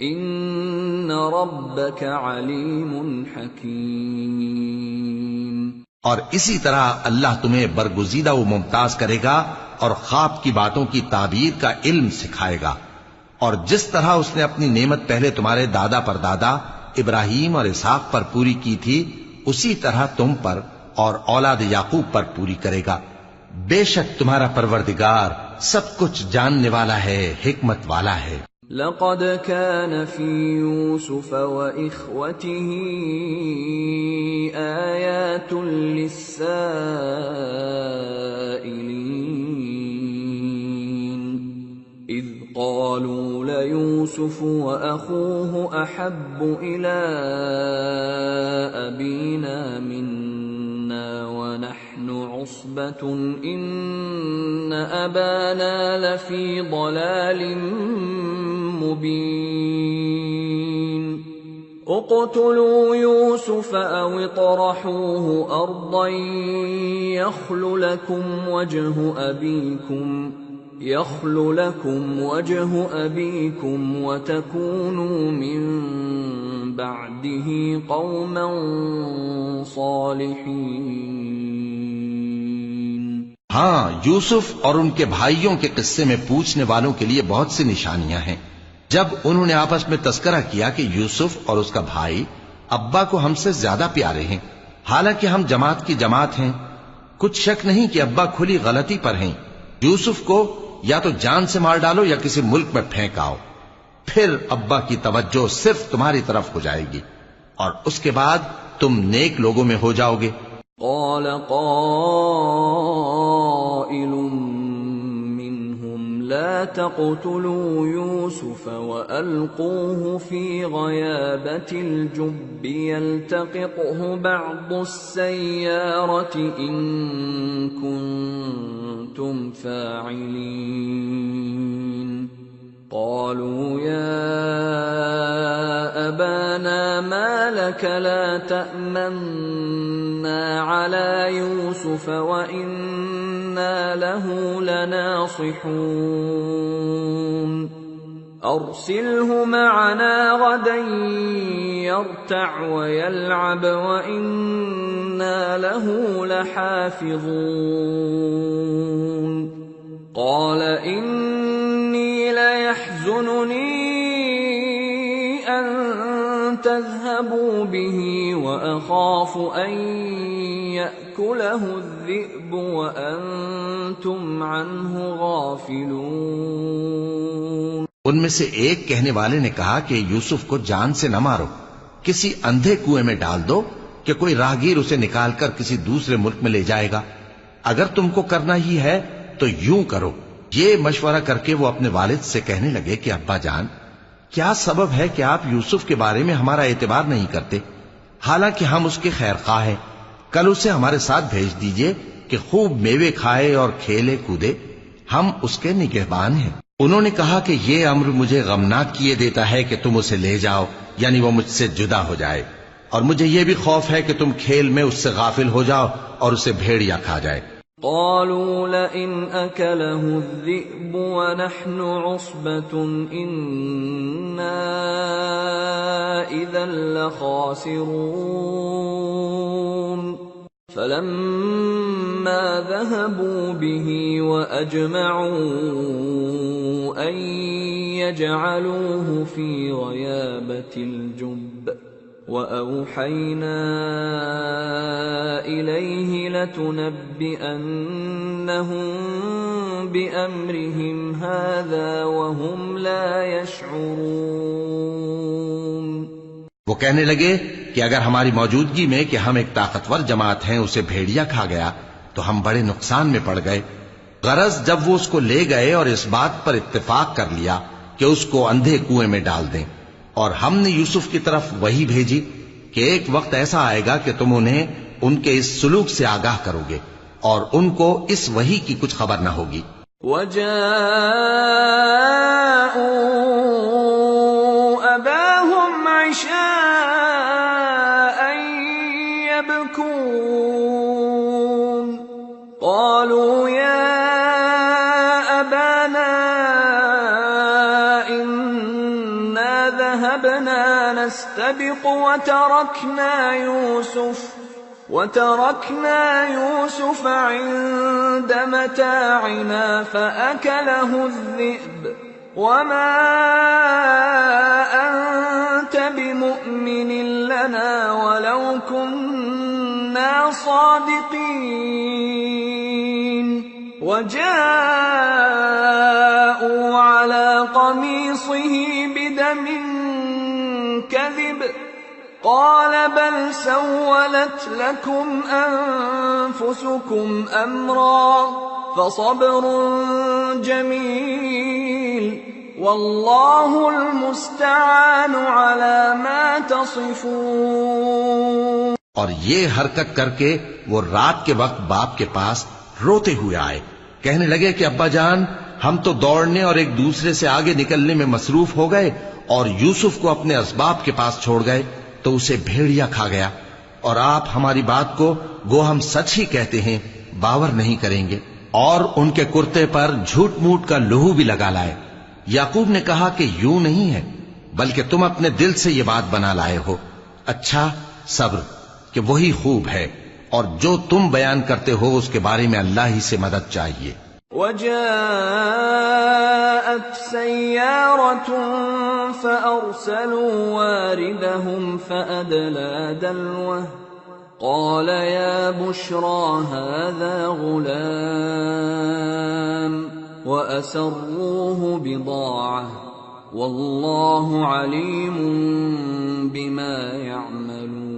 ان ربک علیم حکیم. اور اسی طرح اللہ تمہیں برگزیدہ و ممتاز کرے گا اور خواب کی باتوں کی تعبیر کا علم سکھائے گا. اور جس طرح اس نے اپنی نعمت پہلے تمہارے دادا پر دادا ابراہیم اور اسحاق پر پوری کی تھی، اسی طرح تم پر اور اولاد یعقوب پر پوری کرے گا. بے شک تمہارا پروردگار سب کچھ جاننے والا ہے، حکمت والا ہے. لقد كان في يوسف وإخوته آيات للسائلين إذ قالوا ليوسف وأخوه أحب إلى أبينا منا ونحن عصبة إن أبانا لفي ضلال مبين اقتلوا يوسف أو اطرحوه أرضا يخل لكم وجه أبيكم وتكونوا من بعده قوما صالحين. ہاں، یوسف اور ان کے بھائیوں کے قصے میں پوچھنے والوں کے لیے بہت سی نشانیاں ہیں. جب انہوں نے آپس میں تذکرہ کیا کہ یوسف اور اس کا بھائی ابا کو ہم سے زیادہ پیارے ہیں، حالانکہ ہم جماعت کی جماعت ہیں، کچھ شک نہیں کہ ابا کھلی غلطی پر ہیں. یوسف کو یا تو جان سے مار ڈالو یا کسی ملک میں پھینک آؤ، پھر ابا کی توجہ صرف تمہاری طرف ہو جائے گی اور اس کے بعد تم نیک لوگوں میں ہو جاؤ گے. قال قائل منهم لا تقتلوا يوسف وألقوه في غيابة الجب يلتقطه بعض السيارة إن كنتم فاعلين. قالوا يا أبانا ما لك لا تأمنا على يوسف يوسف وإنا له لناصحون أرسله معنا غدا يرتع ويلعب وإنا له لحافظون قال إني ليحزنني أن تذهبوا به وأخاف أن يأكله الذئب وأنتم عنه غافلون۔ ان میں سے ایک کہنے والے نے کہا کہ یوسف کو جان سے نہ مارو، کسی اندھے کنویں میں ڈال دو کہ کوئی راہگیر اسے نکال کر کسی دوسرے ملک میں لے جائے گا۔ اگر تم کو کرنا ہی ہے تو یوں کرو۔ یہ مشورہ کر کے وہ اپنے والد سے کہنے لگے کہ ابا جان، کیا سبب ہے کہ آپ یوسف کے بارے میں ہمارا اعتبار نہیں کرتے؟ حالانکہ ہم اس کے خیر خواہ ہیں۔ کل اسے ہمارے ساتھ بھیج دیجئے کہ خوب میوے کھائے اور کھیلے کودے، ہم اس کے نگہبان ہیں۔ انہوں نے کہا کہ یہ امر مجھے غمناک کیے دیتا ہے کہ تم اسے لے جاؤ، یعنی وہ مجھ سے جدا ہو جائے، اور مجھے یہ بھی خوف ہے کہ تم کھیل میں اس سے غافل ہو جاؤ اور اسے بھیڑیا کھا جائے۔ قالوا لئن أكله الذئب ونحن عصبة إنا إذا لخاسرون فلما ذهبوا به وأجمعوا أن يجعلوه في غيابة الجب وأوحينا إليه لتنبئنهم بأمرهم هذا وهم لا يشعرون۔ وہ کہنے لگے کہ اگر ہماری موجودگی میں کہ ہم ایک طاقتور جماعت ہیں اسے بھیڑیا کھا گیا تو ہم بڑے نقصان میں پڑ گئے۔ غرض جب وہ اس کو لے گئے اور اس بات پر اتفاق کر لیا کہ اس کو اندھے کنویں میں ڈال دیں، اور ہم نے یوسف کی طرف وحی بھیجی کہ ایک وقت ایسا آئے گا کہ تم انہیں ان کے اس سلوک سے آگاہ کرو گے اور ان کو اس وحی کی کچھ خبر نہ ہوگی۔ وَجَاءُوا أَبَاهُمْ عِشَاءً يَبْكُونَ قَالُوا يَا أَبَانَا إِنَّا ذَهَبْنَا نَسْتَبِقُ وتركنا يوسف عند متاعنا فأكله الذئب وما أنت بمؤمن لنا ولو كنا صادقين وجاءوا على قميصه بدم كذب قال بل سولت لكم أنفسكم أمرا فصبر جميل والله المستعان على ما تصفون۔ اور یہ حرکت کر کے وہ رات کے وقت باپ کے پاس روتے ہوئے آئے، کہنے لگے کہ ابا جان، ہم تو دوڑنے اور ایک دوسرے سے آگے نکلنے میں مصروف ہو گئے اور یوسف کو اپنے اسباب کے پاس چھوڑ گئے تو اسے بھیڑیا کھا گیا، اور آپ ہماری بات کو گو ہم سچ ہی کہتے ہیں باور نہیں کریں گے۔ اور ان کے کرتے پر جھوٹ موٹ کا لہو بھی لگا لائے۔ یعقوب نے کہا کہ یوں نہیں ہے، بلکہ تم اپنے دل سے یہ بات بنا لائے ہو۔ اچھا صبر کہ وہی خوب ہے، اور جو تم بیان کرتے ہو اس کے بارے میں اللہ ہی سے مدد چاہیے۔ وجاءت سيارة فأرسلوا واردهم فأدلى دلوه قال يا بشرى هذا غلام وأسروه بضاعة والله عليم بما يعملون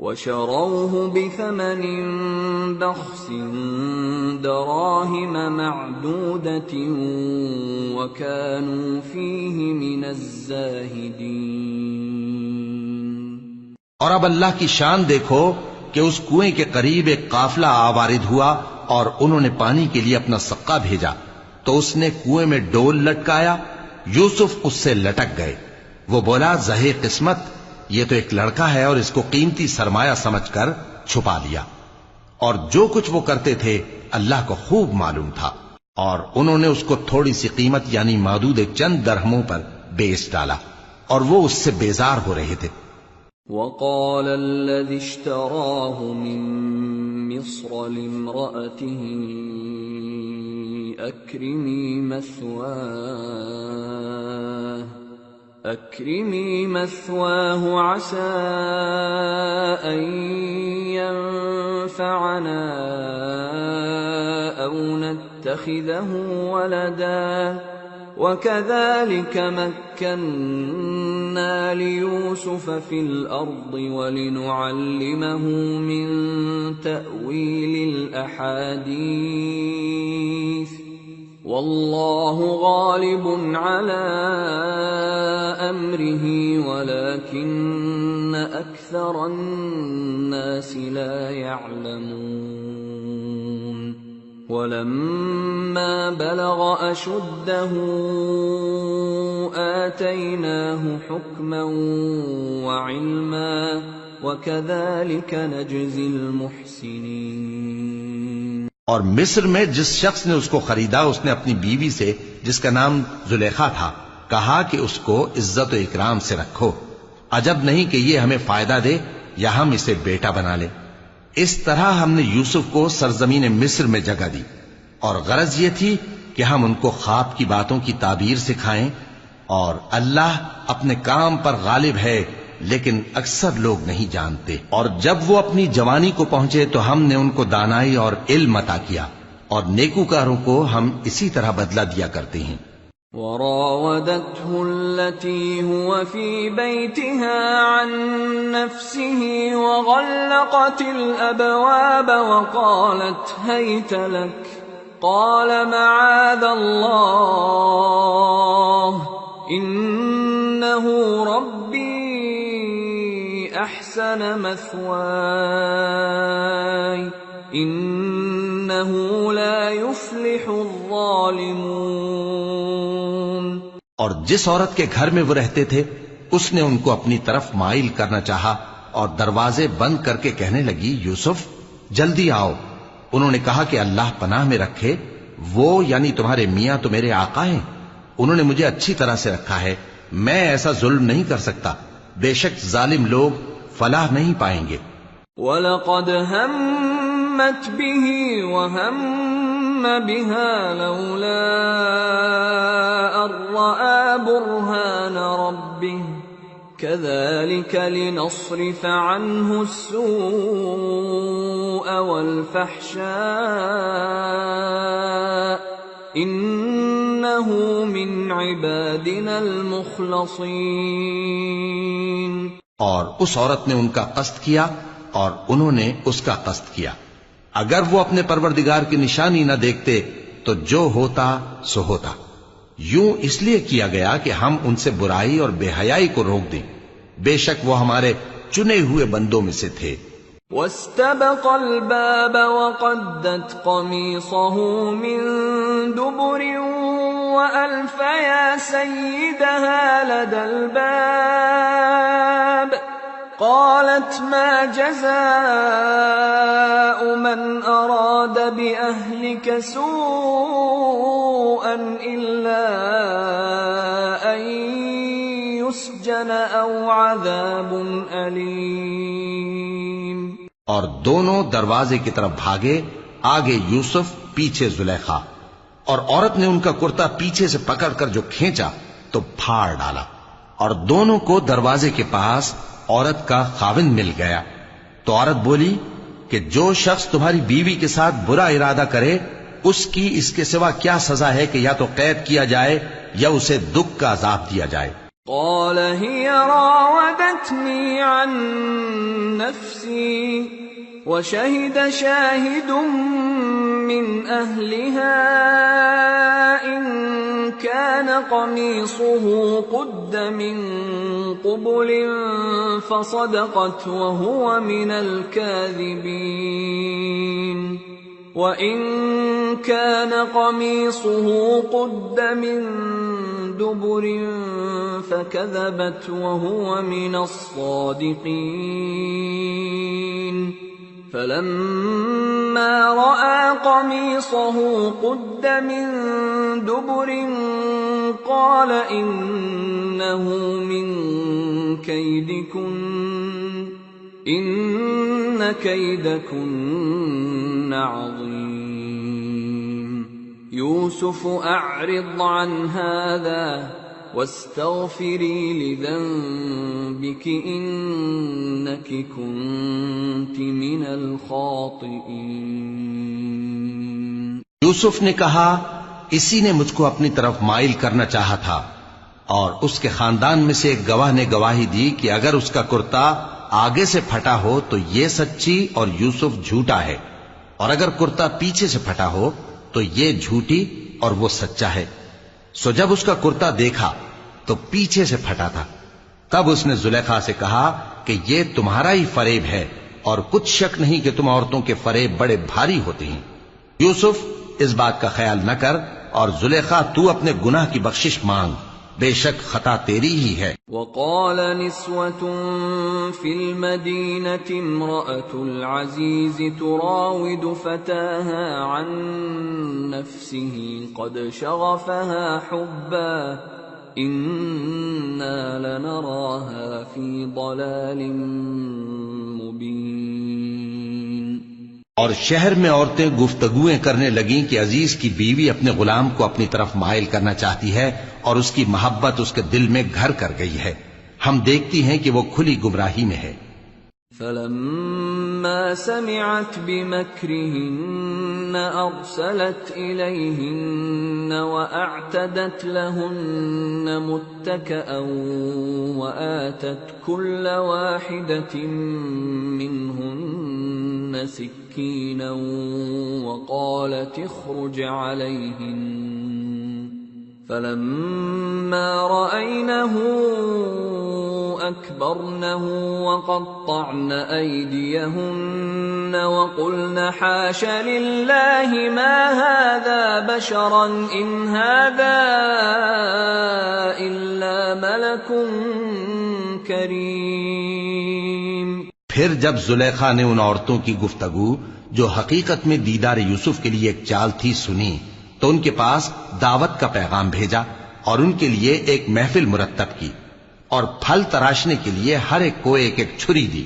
وشروه بثمن بخس دراهم معدودة وكانوا فيه من الزاهدين۔ اور اب اللہ کی شان دیکھو کہ اس کنویں کے قریب ایک قافلہ آوارد ہوا اور انہوں نے پانی کے لیے اپنا سقا بھیجا تو اس نے کنویں میں ڈول لٹکایا، یوسف اس سے لٹک گئے۔ وہ بولا زہے قسمت، یہ تو ایک لڑکا ہے اور اس کو قیمتی سرمایہ سمجھ کر چھپا لیا، اور جو کچھ وہ کرتے تھے اللہ کو خوب معلوم تھا، اور انہوں نے اس کو تھوڑی سی قیمت یعنی معدود چند درہموں پر بیچ ڈالا، اور وہ اس سے بیزار ہو رہے تھے۔ وقال الذي اشتراه من مصر لامرأته أكرمي مثواه عسى أن ينفعنا أو نتخذه ولدا وكذلك مكنا ليوسف في الأرض ولنعلمه من تأويل الأحاديث والله غالب على أمره ولكن أكثر الناس لا يعلمون ولما بلغ أشده آتيناه حكما وعلما وكذلك نجزي المحسنين۔ اور مصر میں جس شخص نے اس کو خریدا اس نے اپنی بیوی سے جس کا نام زلیخا تھا کہا کہ اس کو عزت و اکرام سے رکھو، عجب نہیں کہ یہ ہمیں فائدہ دے یا ہم اسے بیٹا بنا لیں۔ اس طرح ہم نے یوسف کو سرزمین مصر میں جگہ دی، اور غرض یہ تھی کہ ہم ان کو خواب کی باتوں کی تعبیر سکھائیں، اور اللہ اپنے کام پر غالب ہے لیکن اکثر لوگ نہیں جانتے۔ اور جب وہ اپنی جوانی کو پہنچے تو ہم نے ان کو دانائی اور علم عطا کیا، اور نیکوکاروں کو ہم اسی طرح بدلہ دیا کرتے ہیں۔ وراودته التي هو في بيتها عن نفسه وغلقت الأبواب وقالت هيت لك قال معاذ الله إنه ربي أحسن مثواي إنه لا يفلح الظالمون۔ اور جس عورت کے گھر میں وہ رہتے تھے اس نے ان کو اپنی طرف مائل کرنا چاہا اور دروازے بند کر کے کہنے لگی یوسف جلدی آؤ۔ انہوں نے کہا کہ اللہ پناہ میں رکھے، وہ یعنی تمہارے میاں تو میرے آقا ہیں، انہوں نے مجھے اچھی طرح سے رکھا ہے، میں ایسا ظلم نہیں کر سکتا، بے شک ظالم لوگ فلاح نہیں پائیں گے۔ وَلَقَدْ هَمَّتْ بِهِ وَهَمَّ بِهَا لَوْلَا أَن رَّأَىٰ بُرْهَانَ رَبِّهِ كَذَٰلِكَ لِنَصْرِفَ عَنْهُ السُّوءَ وَالْفَحْشَاءَ إِنَّهُ مِنْ عِبَادِنَا الْمُخْلَصِينَ۔ اور اس عورت نے ان کا قصد کیا اور انہوں نے اس کا قصد کیا، اگر وہ اپنے پروردگار کی نشانی نہ دیکھتے تو جو ہوتا سو ہوتا۔ یوں اس لیے کیا گیا کہ ہم ان سے برائی اور بے حیائی کو روک دیں، بے شک وہ ہمارے چنے ہوئے بندوں میں سے تھے۔ واستبق الباب وقدت قميصه من دبر وألف يا سيدها لدى الباب قالت ما جزاء من أراد بأهلك سوءا إلا أن يسجن أو عذاب أليم۔ اور دونوں دروازے کی طرف بھاگے، آگے یوسف پیچھے زلیخا، اور عورت نے ان کا کرتا پیچھے سے پکڑ کر جو کھینچا تو پھاڑ ڈالا، اور دونوں کو دروازے کے پاس عورت کا خاوند مل گیا۔ تو عورت بولی کہ جو شخص تمہاری بیوی کے ساتھ برا ارادہ کرے اس کی اس کے سوا کیا سزا ہے کہ یا تو قید کیا جائے یا اسے دکھ کا عذاب دیا جائے۔ قال هي راودتني عن نفسي وشهد شاهد من أهلها إن كان قميصه قد من قبل فصدقت وهو من الكاذبين وَإِن كَانَ قَمِيصُهُ قُدَّ مِن دُبُرٍ فَكَذَبَتْ وَهُوَ مِنَ الصَّادِقِينَ فلما رأى قميصه قد من دبر قال إنه من كيدكن إن كيدكن عظيم يوسف أعرض عن هذا واستغفری لذنبک انک کنت من الخاطئین۔ یوسف نے کہا اسی نے مجھ کو اپنی طرف مائل کرنا چاہا تھا، اور اس کے خاندان میں سے ایک گواہ نے گواہی دی کہ اگر اس کا کرتا آگے سے پھٹا ہو تو یہ سچی اور یوسف جھوٹا ہے، اور اگر کرتا پیچھے سے پھٹا ہو تو یہ جھوٹی اور وہ سچا ہے۔ سو جب اس کا کرتا دیکھا تو پیچھے سے پھٹا تھا، تب اس نے زلیخا سے کہا کہ یہ تمہارا ہی فریب ہے، اور کچھ شک نہیں کہ تم عورتوں کے فریب بڑے بھاری ہوتے ہیں۔ یوسف اس بات کا خیال نہ کر، اور زلیخا تو اپنے گناہ کی بخشش مانگ، بے شک خطا تیری ہی ہے۔ وقال نسوة في المدينة امرأة العزيز تراود فتاها عن نفسه قد شغفها حبا إنا لنراها في ضلال مبين۔ اور شہر میں عورتیں گفتگویں کرنے لگیں کہ عزیز کی بیوی اپنے غلام کو اپنی طرف مائل کرنا چاہتی ہے، اور اس کی محبت اس کے دل میں گھر کر گئی ہے، ہم دیکھتی ہیں کہ وہ کھلی گمراہی میں ہے۔ فلما سمعت بمكرهن أرسلت إليهن وأعتدت لهن متكئا وآتت كل واحدة منهن سكينا وقالت اخرج عليهن فلما رأينه أكبرنه وقطعن أيديهن وقلن حاش لله ما هذا بشرا إن هذا إلا ملك كريم۔ پھر جب زلیخا نے ان عورتوں کی گفتگو جو حقیقت میں دیدار یوسف کے لیے ایک چال تھی سنی، تو ان کے پاس دعوت کا پیغام بھیجا اور ان کے لیے ایک محفل مرتب کی، اور پھل تراشنے کے لیے ہر ایک کو ایک ایک چھری دی،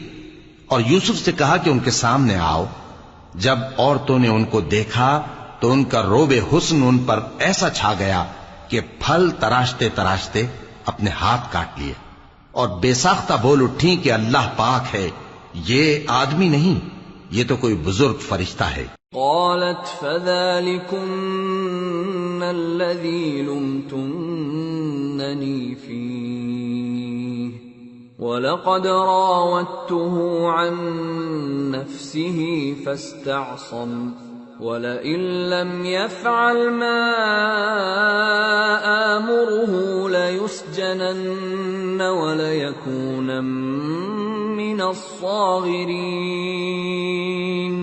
اور یوسف سے کہا کہ ان کے سامنے آؤ۔ جب عورتوں نے ان کو دیکھا تو ان کا روب حسن ان پر ایسا چھا گیا کہ پھل تراشتے تراشتے اپنے ہاتھ کاٹ لیے، اور بے ساختہ بول اٹھیں کہ اللہ پاک ہے، یہ آدمی نہیں، یہ تو کوئی بزرگ فرشتہ ہے۔ قالت فذلكن الذي لمتنني فيه ولقد راودته عن نفسه فاستعصم ولئن لم يفعل ما آمره ليسجنن وليكونن من الصاغرين۔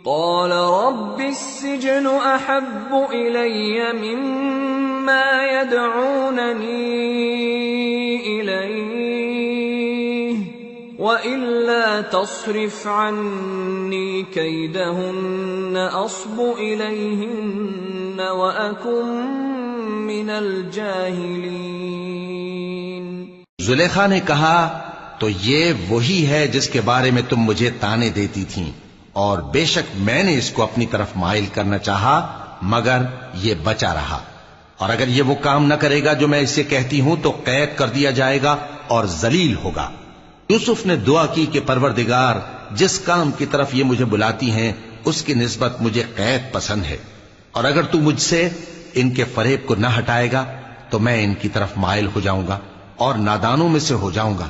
قال رب السجن أحب إلي مما يدعونني إليه وإلا تصرف عني كيدهن أصب إليهن وأكن من الجاهلين۔ زلیخا نے کہا تو یہ وہی ہے جس کے بارے میں تم مجھے طعنے دیتی تھیں، اور بے شک میں نے اس کو اپنی طرف مائل کرنا چاہا مگر یہ بچا رہا، اور اگر یہ وہ کام نہ کرے گا جو میں اسے کہتی ہوں تو قید کر دیا جائے گا اور ذلیل ہوگا۔ یوسف نے دعا کی کہ پروردگار جس کام کی طرف یہ مجھے بلاتی ہیں اس کی نسبت مجھے قید پسند ہے، اور اگر تو مجھ سے ان کے فریب کو نہ ہٹائے گا تو میں ان کی طرف مائل ہو جاؤں گا اور نادانوں میں سے ہو جاؤں گا۔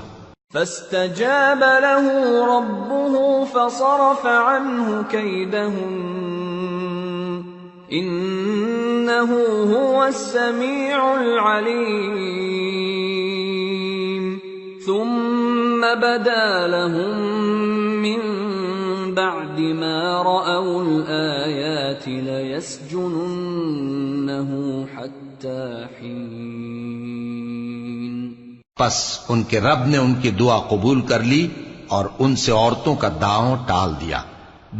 فاستجاب له ربه فصرف عنه كيدهن إنه هو السميع العليم۔ ثم بدا لهم من بعد ما رأوا الآيات ليسجننه حتى حين۔ پس ان کے رب نے ان کی دعا قبول کر لی اور ان سے عورتوں کا داؤں ٹال دیا۔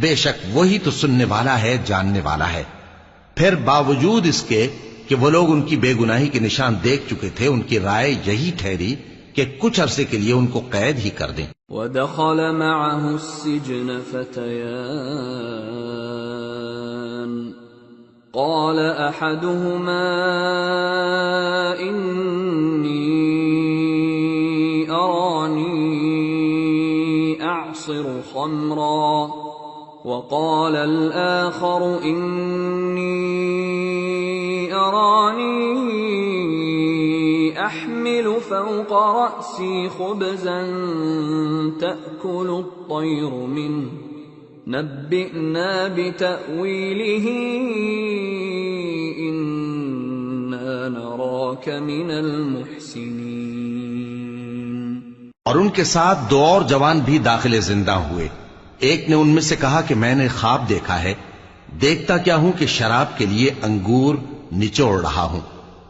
بے شک وہی تو سننے والا ہے، جاننے والا ہے۔ پھر باوجود اس کے کہ وہ لوگ ان کی بے گناہی کے نشان دیکھ چکے تھے، ان کی رائے یہی ٹھہری کہ کچھ عرصے کے لیے ان کو قید ہی کر دیں۔ وَدَخَلَ مَعَهُ السِّجْنَ فَتَيَانِ قَالَ أَحَدُهُمَا إِنِّي أَرَانِي أَعْصِرُ خَمْرًا وَقَالَ الْآخَرُ إِنِّي أَرَانِي أَحْمِلُ فَوْقَ رَأْسِي خُبْزًا تَأْكُلُ الطَّيْرُ مِنْهُ نَبِّئْنَا بِتَأْوِيلِهِ إِنَّا نَرَاكَ مِنَ الْمُحْسِنِينَ۔ اور ان کے ساتھ دو اور جوان بھی داخل زندہ ہوئے۔ ایک نے ان میں سے کہا کہ میں نے خواب دیکھا ہے، دیکھتا کیا ہوں کہ شراب کے لیے انگور نچوڑ رہا ہوں۔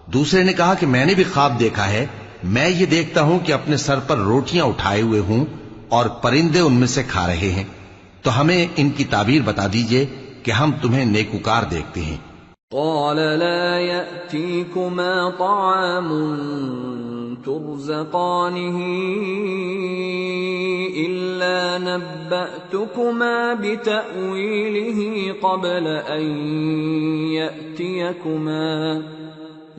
دوسرے نے کہا کہ میں نے بھی خواب دیکھا ہے، میں یہ دیکھتا ہوں کہ اپنے سر پر روٹیاں اٹھائے ہوئے ہوں اور پرندے ان میں سے کھا رہے ہیں، تو ہمیں ان کی تعبیر بتا دیجئے کہ ہم تمہیں نیکوکار دیکھتے ہیں۔ قال لا يأتيكما طعام ترزقانه إلا نبأتكما بتأويله قبل أن يأتيكما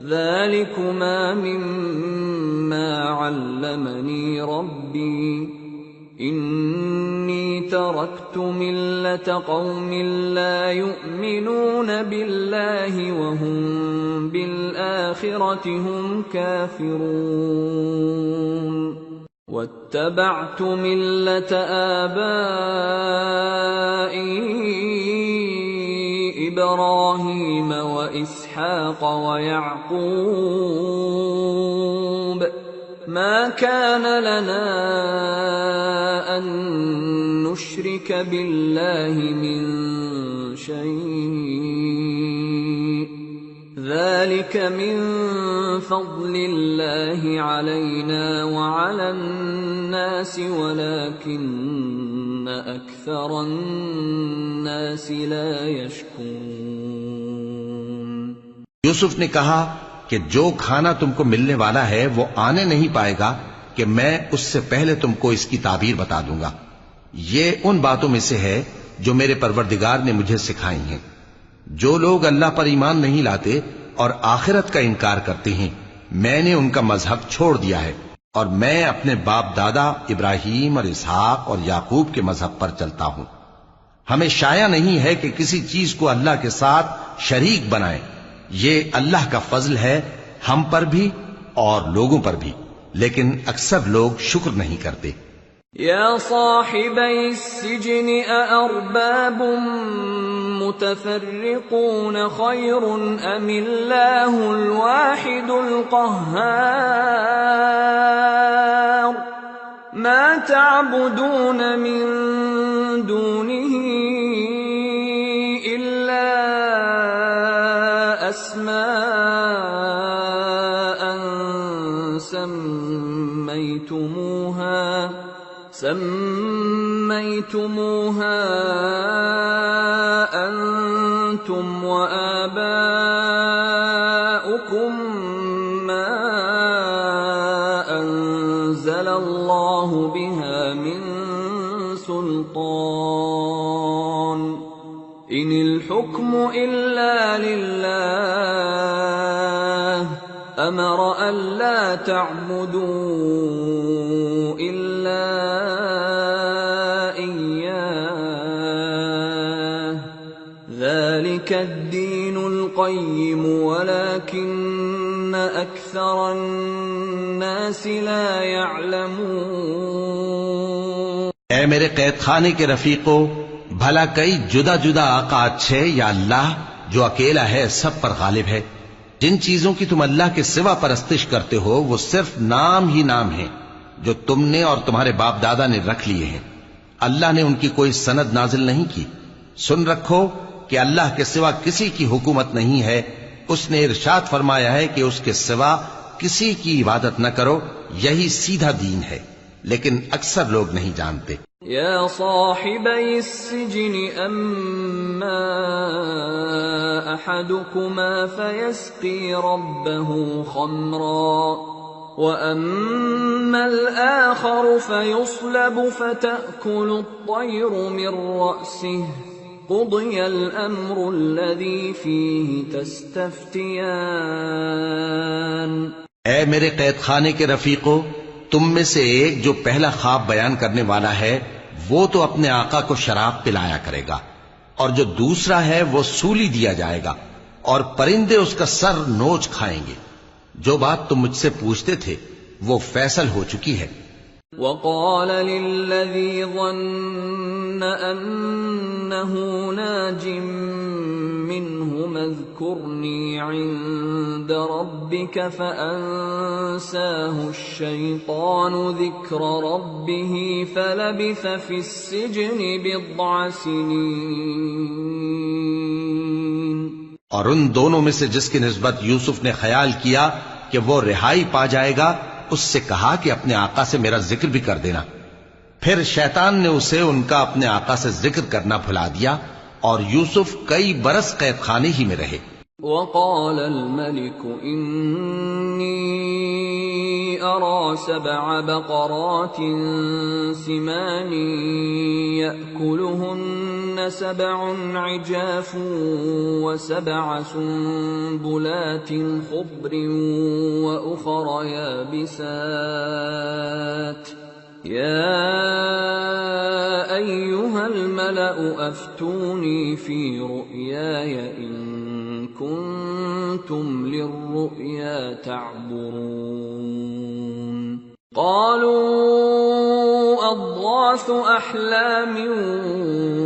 ذلكما مما علمني ربي إني تركت ملة قوم لا يؤمنون بالله وهم بالآخرة هم كافرون واتبعت ملة آبائي إبراهيم وإسحاق ويعقوب ما كان لنا أن نشرك بالله من شيء ذلك من فضل الله علينا وعلى الناس ولكن أكثر الناس لا يشكرون۔ یوسف نے کہا کہ جو کھانا تم کو ملنے والا ہے وہ آنے نہیں پائے گا کہ میں اس سے پہلے تم کو اس کی تعبیر بتا دوں گا۔ یہ ان باتوں میں سے ہے جو میرے پروردگار نے مجھے سکھائی ہیں۔ جو لوگ اللہ پر ایمان نہیں لاتے اور آخرت کا انکار کرتے ہیں، میں نے ان کا مذہب چھوڑ دیا ہے اور میں اپنے باپ دادا ابراہیم اور اسحاق اور یعقوب کے مذہب پر چلتا ہوں۔ ہمیں شایع نہیں ہے کہ کسی چیز کو اللہ کے ساتھ شریک بنائیں۔ یہ اللہ کا فضل ہے ہم پر بھی اور لوگوں پر بھی، لیکن اکثر لوگ شکر نہیں کرتے۔ یا صاحبی السجن اارباب متفرقون خیر ام اللہ الواحد القہار ما تعبدون من دونه الا اسماء سميتموها أنتم وآباؤكم ما أنزل الله بها من سلطان إن الحكم إلا لله أمر ألا تعبدوا إلا إياه ذلك الدين القيم ولكن أكثر الناس لا يعلمون۔ اے میرے قید خانے کے رفیقو، بھلا کئی جدا جدا آقا اچھے یا اللہ جو اکیلا ہے سب پر غالب ہے؟ جن چیزوں کی تم اللہ کے سوا پرستش کرتے ہو وہ صرف نام ہی نام ہیں جو تم نے اور تمہارے باپ دادا نے رکھ لیے ہیں۔ اللہ نے ان کی کوئی سند نازل نہیں کی۔ سن رکھو کہ اللہ کے سوا کسی کی حکومت نہیں ہے۔ اس نے ارشاد فرمایا ہے کہ اس کے سوا کسی کی عبادت نہ کرو، یہی سیدھا دین ہے، لیکن اکثر لوگ نہیں جانتے۔ يا صاحبي السجن أما أحدكما فيسقي ربه خمرا وأما الآخر فيصلب فتأكل الطير من رأسه قضي الأمر الذي فيه تستفتيان۔ اے میرے قید خانے کے رفیقو، تم میں سے ایک جو پہلا خواب بیان کرنے والا ہے وہ تو اپنے آقا کو شراب پلایا کرے گا، اور جو دوسرا ہے وہ سولی دیا جائے گا، اور پرندے اس کا سر نوچ کھائیں گے۔ جو بات تم مجھ سے پوچھتے تھے وہ فیصل ہو چکی ہے۔ وقال للذي ظن أنه ناج منهما اذكرني عند ربك فأنساه الشيطان ذكر ربه فلبث في السجن بضع سنين۔ اور ان دونوں میں سے جس کی نسبت یوسف نے خیال کیا کہ وہ رہائی پا جائے گا، اس سے کہا کہ اپنے آقا سے میرا ذکر بھی کر دینا۔ پھر شیطان نے اسے ان کا اپنے آقا سے ذکر کرنا بھلا دیا، اور یوسف کئی برس قید خانے ہی میں رہے۔ وقال الملك إني أرى 7 بقرات سمان يأكلهن 7 عجاف و7 سنبلات خضر وأخر يابسات يا أيها الملأ أفتوني في رؤياي إن كنتم للرؤيا تعبرون۔ قالوا أضغاث أحلام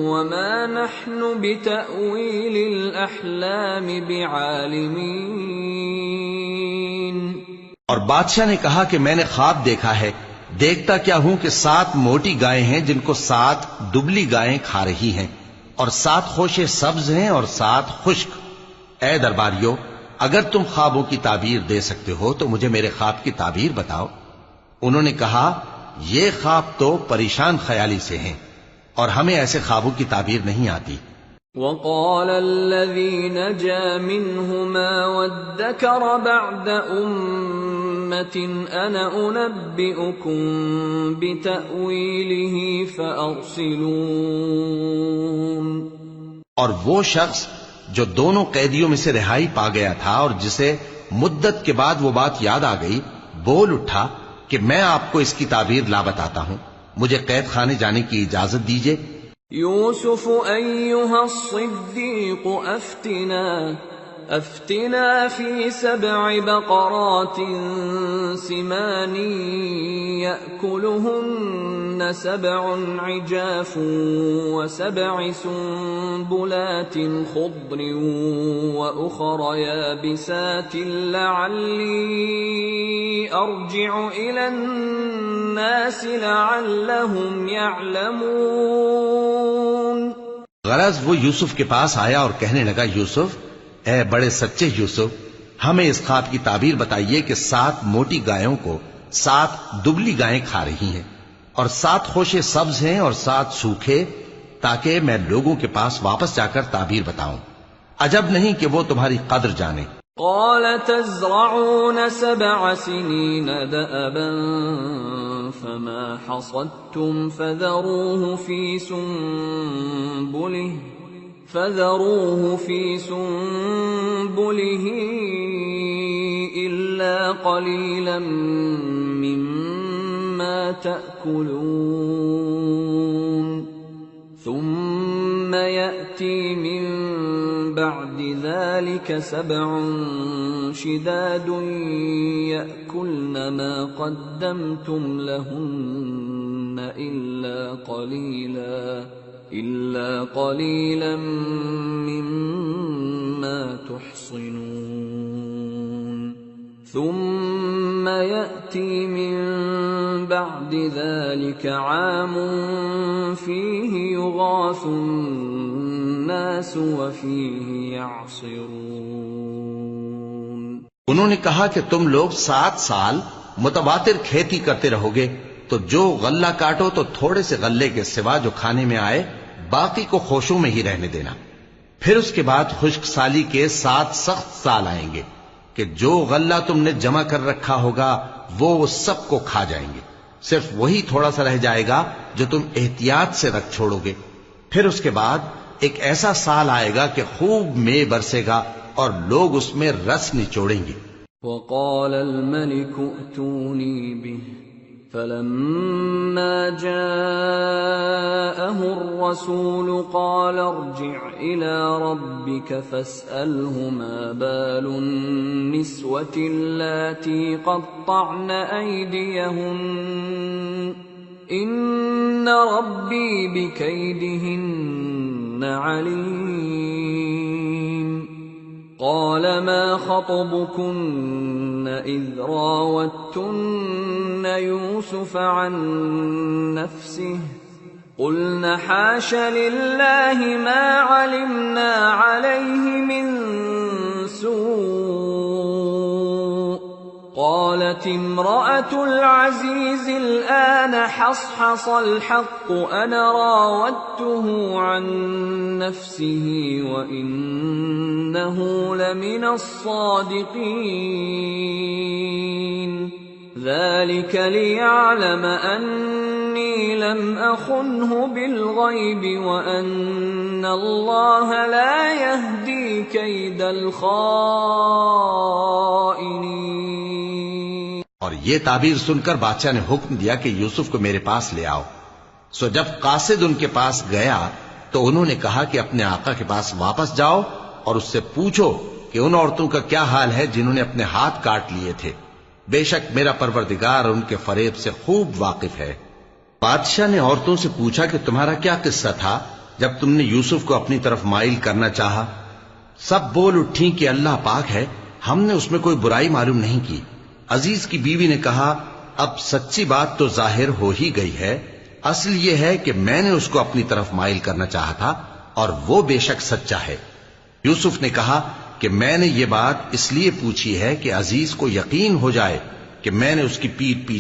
وما نحن بتأويل الأحلام بعالمين۔ اور بادشاہ نے کہا کہ میں نے خواب دیکھا ہے، دیکھتا کیا ہوں کہ 7 موٹی گائیں ہیں جن کو 7 دبلی گائیں کھا رہی ہیں، اور 7 خوشے سبز ہیں اور 7 خشک۔ اے درباریو، اگر تم خوابوں کی تعبیر دے سکتے ہو تو مجھے میرے خواب کی تعبیر بتاؤ۔ انہوں نے کہا یہ خواب تو پریشان خیالی سے ہیں، اور ہمیں ایسے خوابوں کی تعبیر نہیں آتی۔ وقال الذي نجا منهما وادكر بعد أمة أنا أنبئكم بتأويله فأرسلون۔ اور وہ شخص جو دونوں قیدیوں میں سے رہائی پا گیا تھا اور جسے مدت کے بعد وہ بات یاد آ گئی، بول اٹھا کہ میں آپ کو اس کی تعبیر لا بتاتا ہوں، مجھے قید خانے جانے کی اجازت دیجیے۔ يوسف أيها الصديق أفتنا في 7 بقرات سمان يأكلهن 7 عجاف و7 سنبلات خضر وأخر يابسات لعلي أرجع إلى الناس لعلهم يعلمون۔ غرض وہ یوسف کے پاس آیا اور کہنے لگا، یوسف، اے بڑے سچے یوسف، ہمیں اس خواب کی تعبیر بتائیے کہ 7 موٹی گایوں کو 7 دبلی گائیں کھا رہی ہیں، اور 7 خوشے سبز ہیں اور 7 سوکھے، تاکہ میں لوگوں کے پاس واپس جا کر تعبیر بتاؤں۔ عجب نہیں کہ وہ تمہاری قدر جانے۔ قال تزرعون 7 سنين دأبا فما حصدتم فذروه في سنبله إلا قليلا مما تأكلون ثم يأتي من بعد ذلك 7 شداد يأكلن ما قدمتم لهن إلا قليلا مما تحصنون ثم يأتي من بعد ذلك عام فيه يغاث الناس وفيه يعصرون۔ انہوں نے کہا کہ تم لوگ 7 سال متواتر کھیتی کرتے رہو گے، تو جو غلہ کاٹو تو تھوڑے سے غلے کے سوا جو کھانے میں آئے باقی کو خوشوں میں ہی رہنے دینا. پھر اس کے بعد خشک سالی کے 7 سخت سال آئیں گے کہ جو غلہ تم نے جمع کر رکھا ہوگا وہ سب کو کھا جائیں گے. صرف وہی تھوڑا سا رہ جائے گا جو تم احتیاط سے رکھ چھوڑو گے. پھر اس کے بعد ایک ایسا سال آئے گا کہ خوب مے برسے گا اور لوگ اس میں رس نچوڑیں گے. وقال الملك ائتوني به فلما جاءه الرسول قال ارجع إلى ربك فاسأله ما بال النسوة اللاتي قطعن أيديهن إن ربي بكيدهن عليم. قال ما خطبكن إذ راوتن يوسف عن نفسه قلن حاش لله ما علمنا عليه من سوء. قالت امرأة العزيز الآن حصحص الحق أنا راودته عن نفسه وإنه لمن الصادقين. ذلك ليعلم أني لم أخنه بالغيب وأن الله لا يهدي كيد الخائنين. اور یہ تعبیر سن کر بادشاہ نے حکم دیا کہ یوسف کو میرے پاس لے آؤ. سو جب قاصد ان کے پاس گیا تو انہوں نے کہا کہ اپنے آقا کے پاس واپس جاؤ اور اس سے پوچھو کہ ان عورتوں کا کیا حال ہے جنہوں نے اپنے ہاتھ کاٹ لیے تھے. بے شک میرا پروردگار ان کے فریب سے خوب واقف ہے. بادشاہ نے عورتوں سے پوچھا کہ تمہارا کیا قصہ تھا جب تم نے یوسف کو اپنی طرف مائل کرنا چاہا؟ سب بول اٹھیں کہ اللہ پاک ہے، ہم نے اس میں کوئی برائی معلوم نہیں کی. عزیز کی بیوی نے کہا اب سچی بات تو ظاہر ہو ہی گئی ہے. اصل یہ ہے کہ میں نے اس کو اپنی طرف مائل کرنا چاہا تھا اور وہ بے شک سچا ہے. یوسف نے کہا کہ میں نے یہ بات اس لیے پوچھی ہے کہ عزیز کو یقین ہو جائے کہ میں نے اس کی پیٹھ پیچھے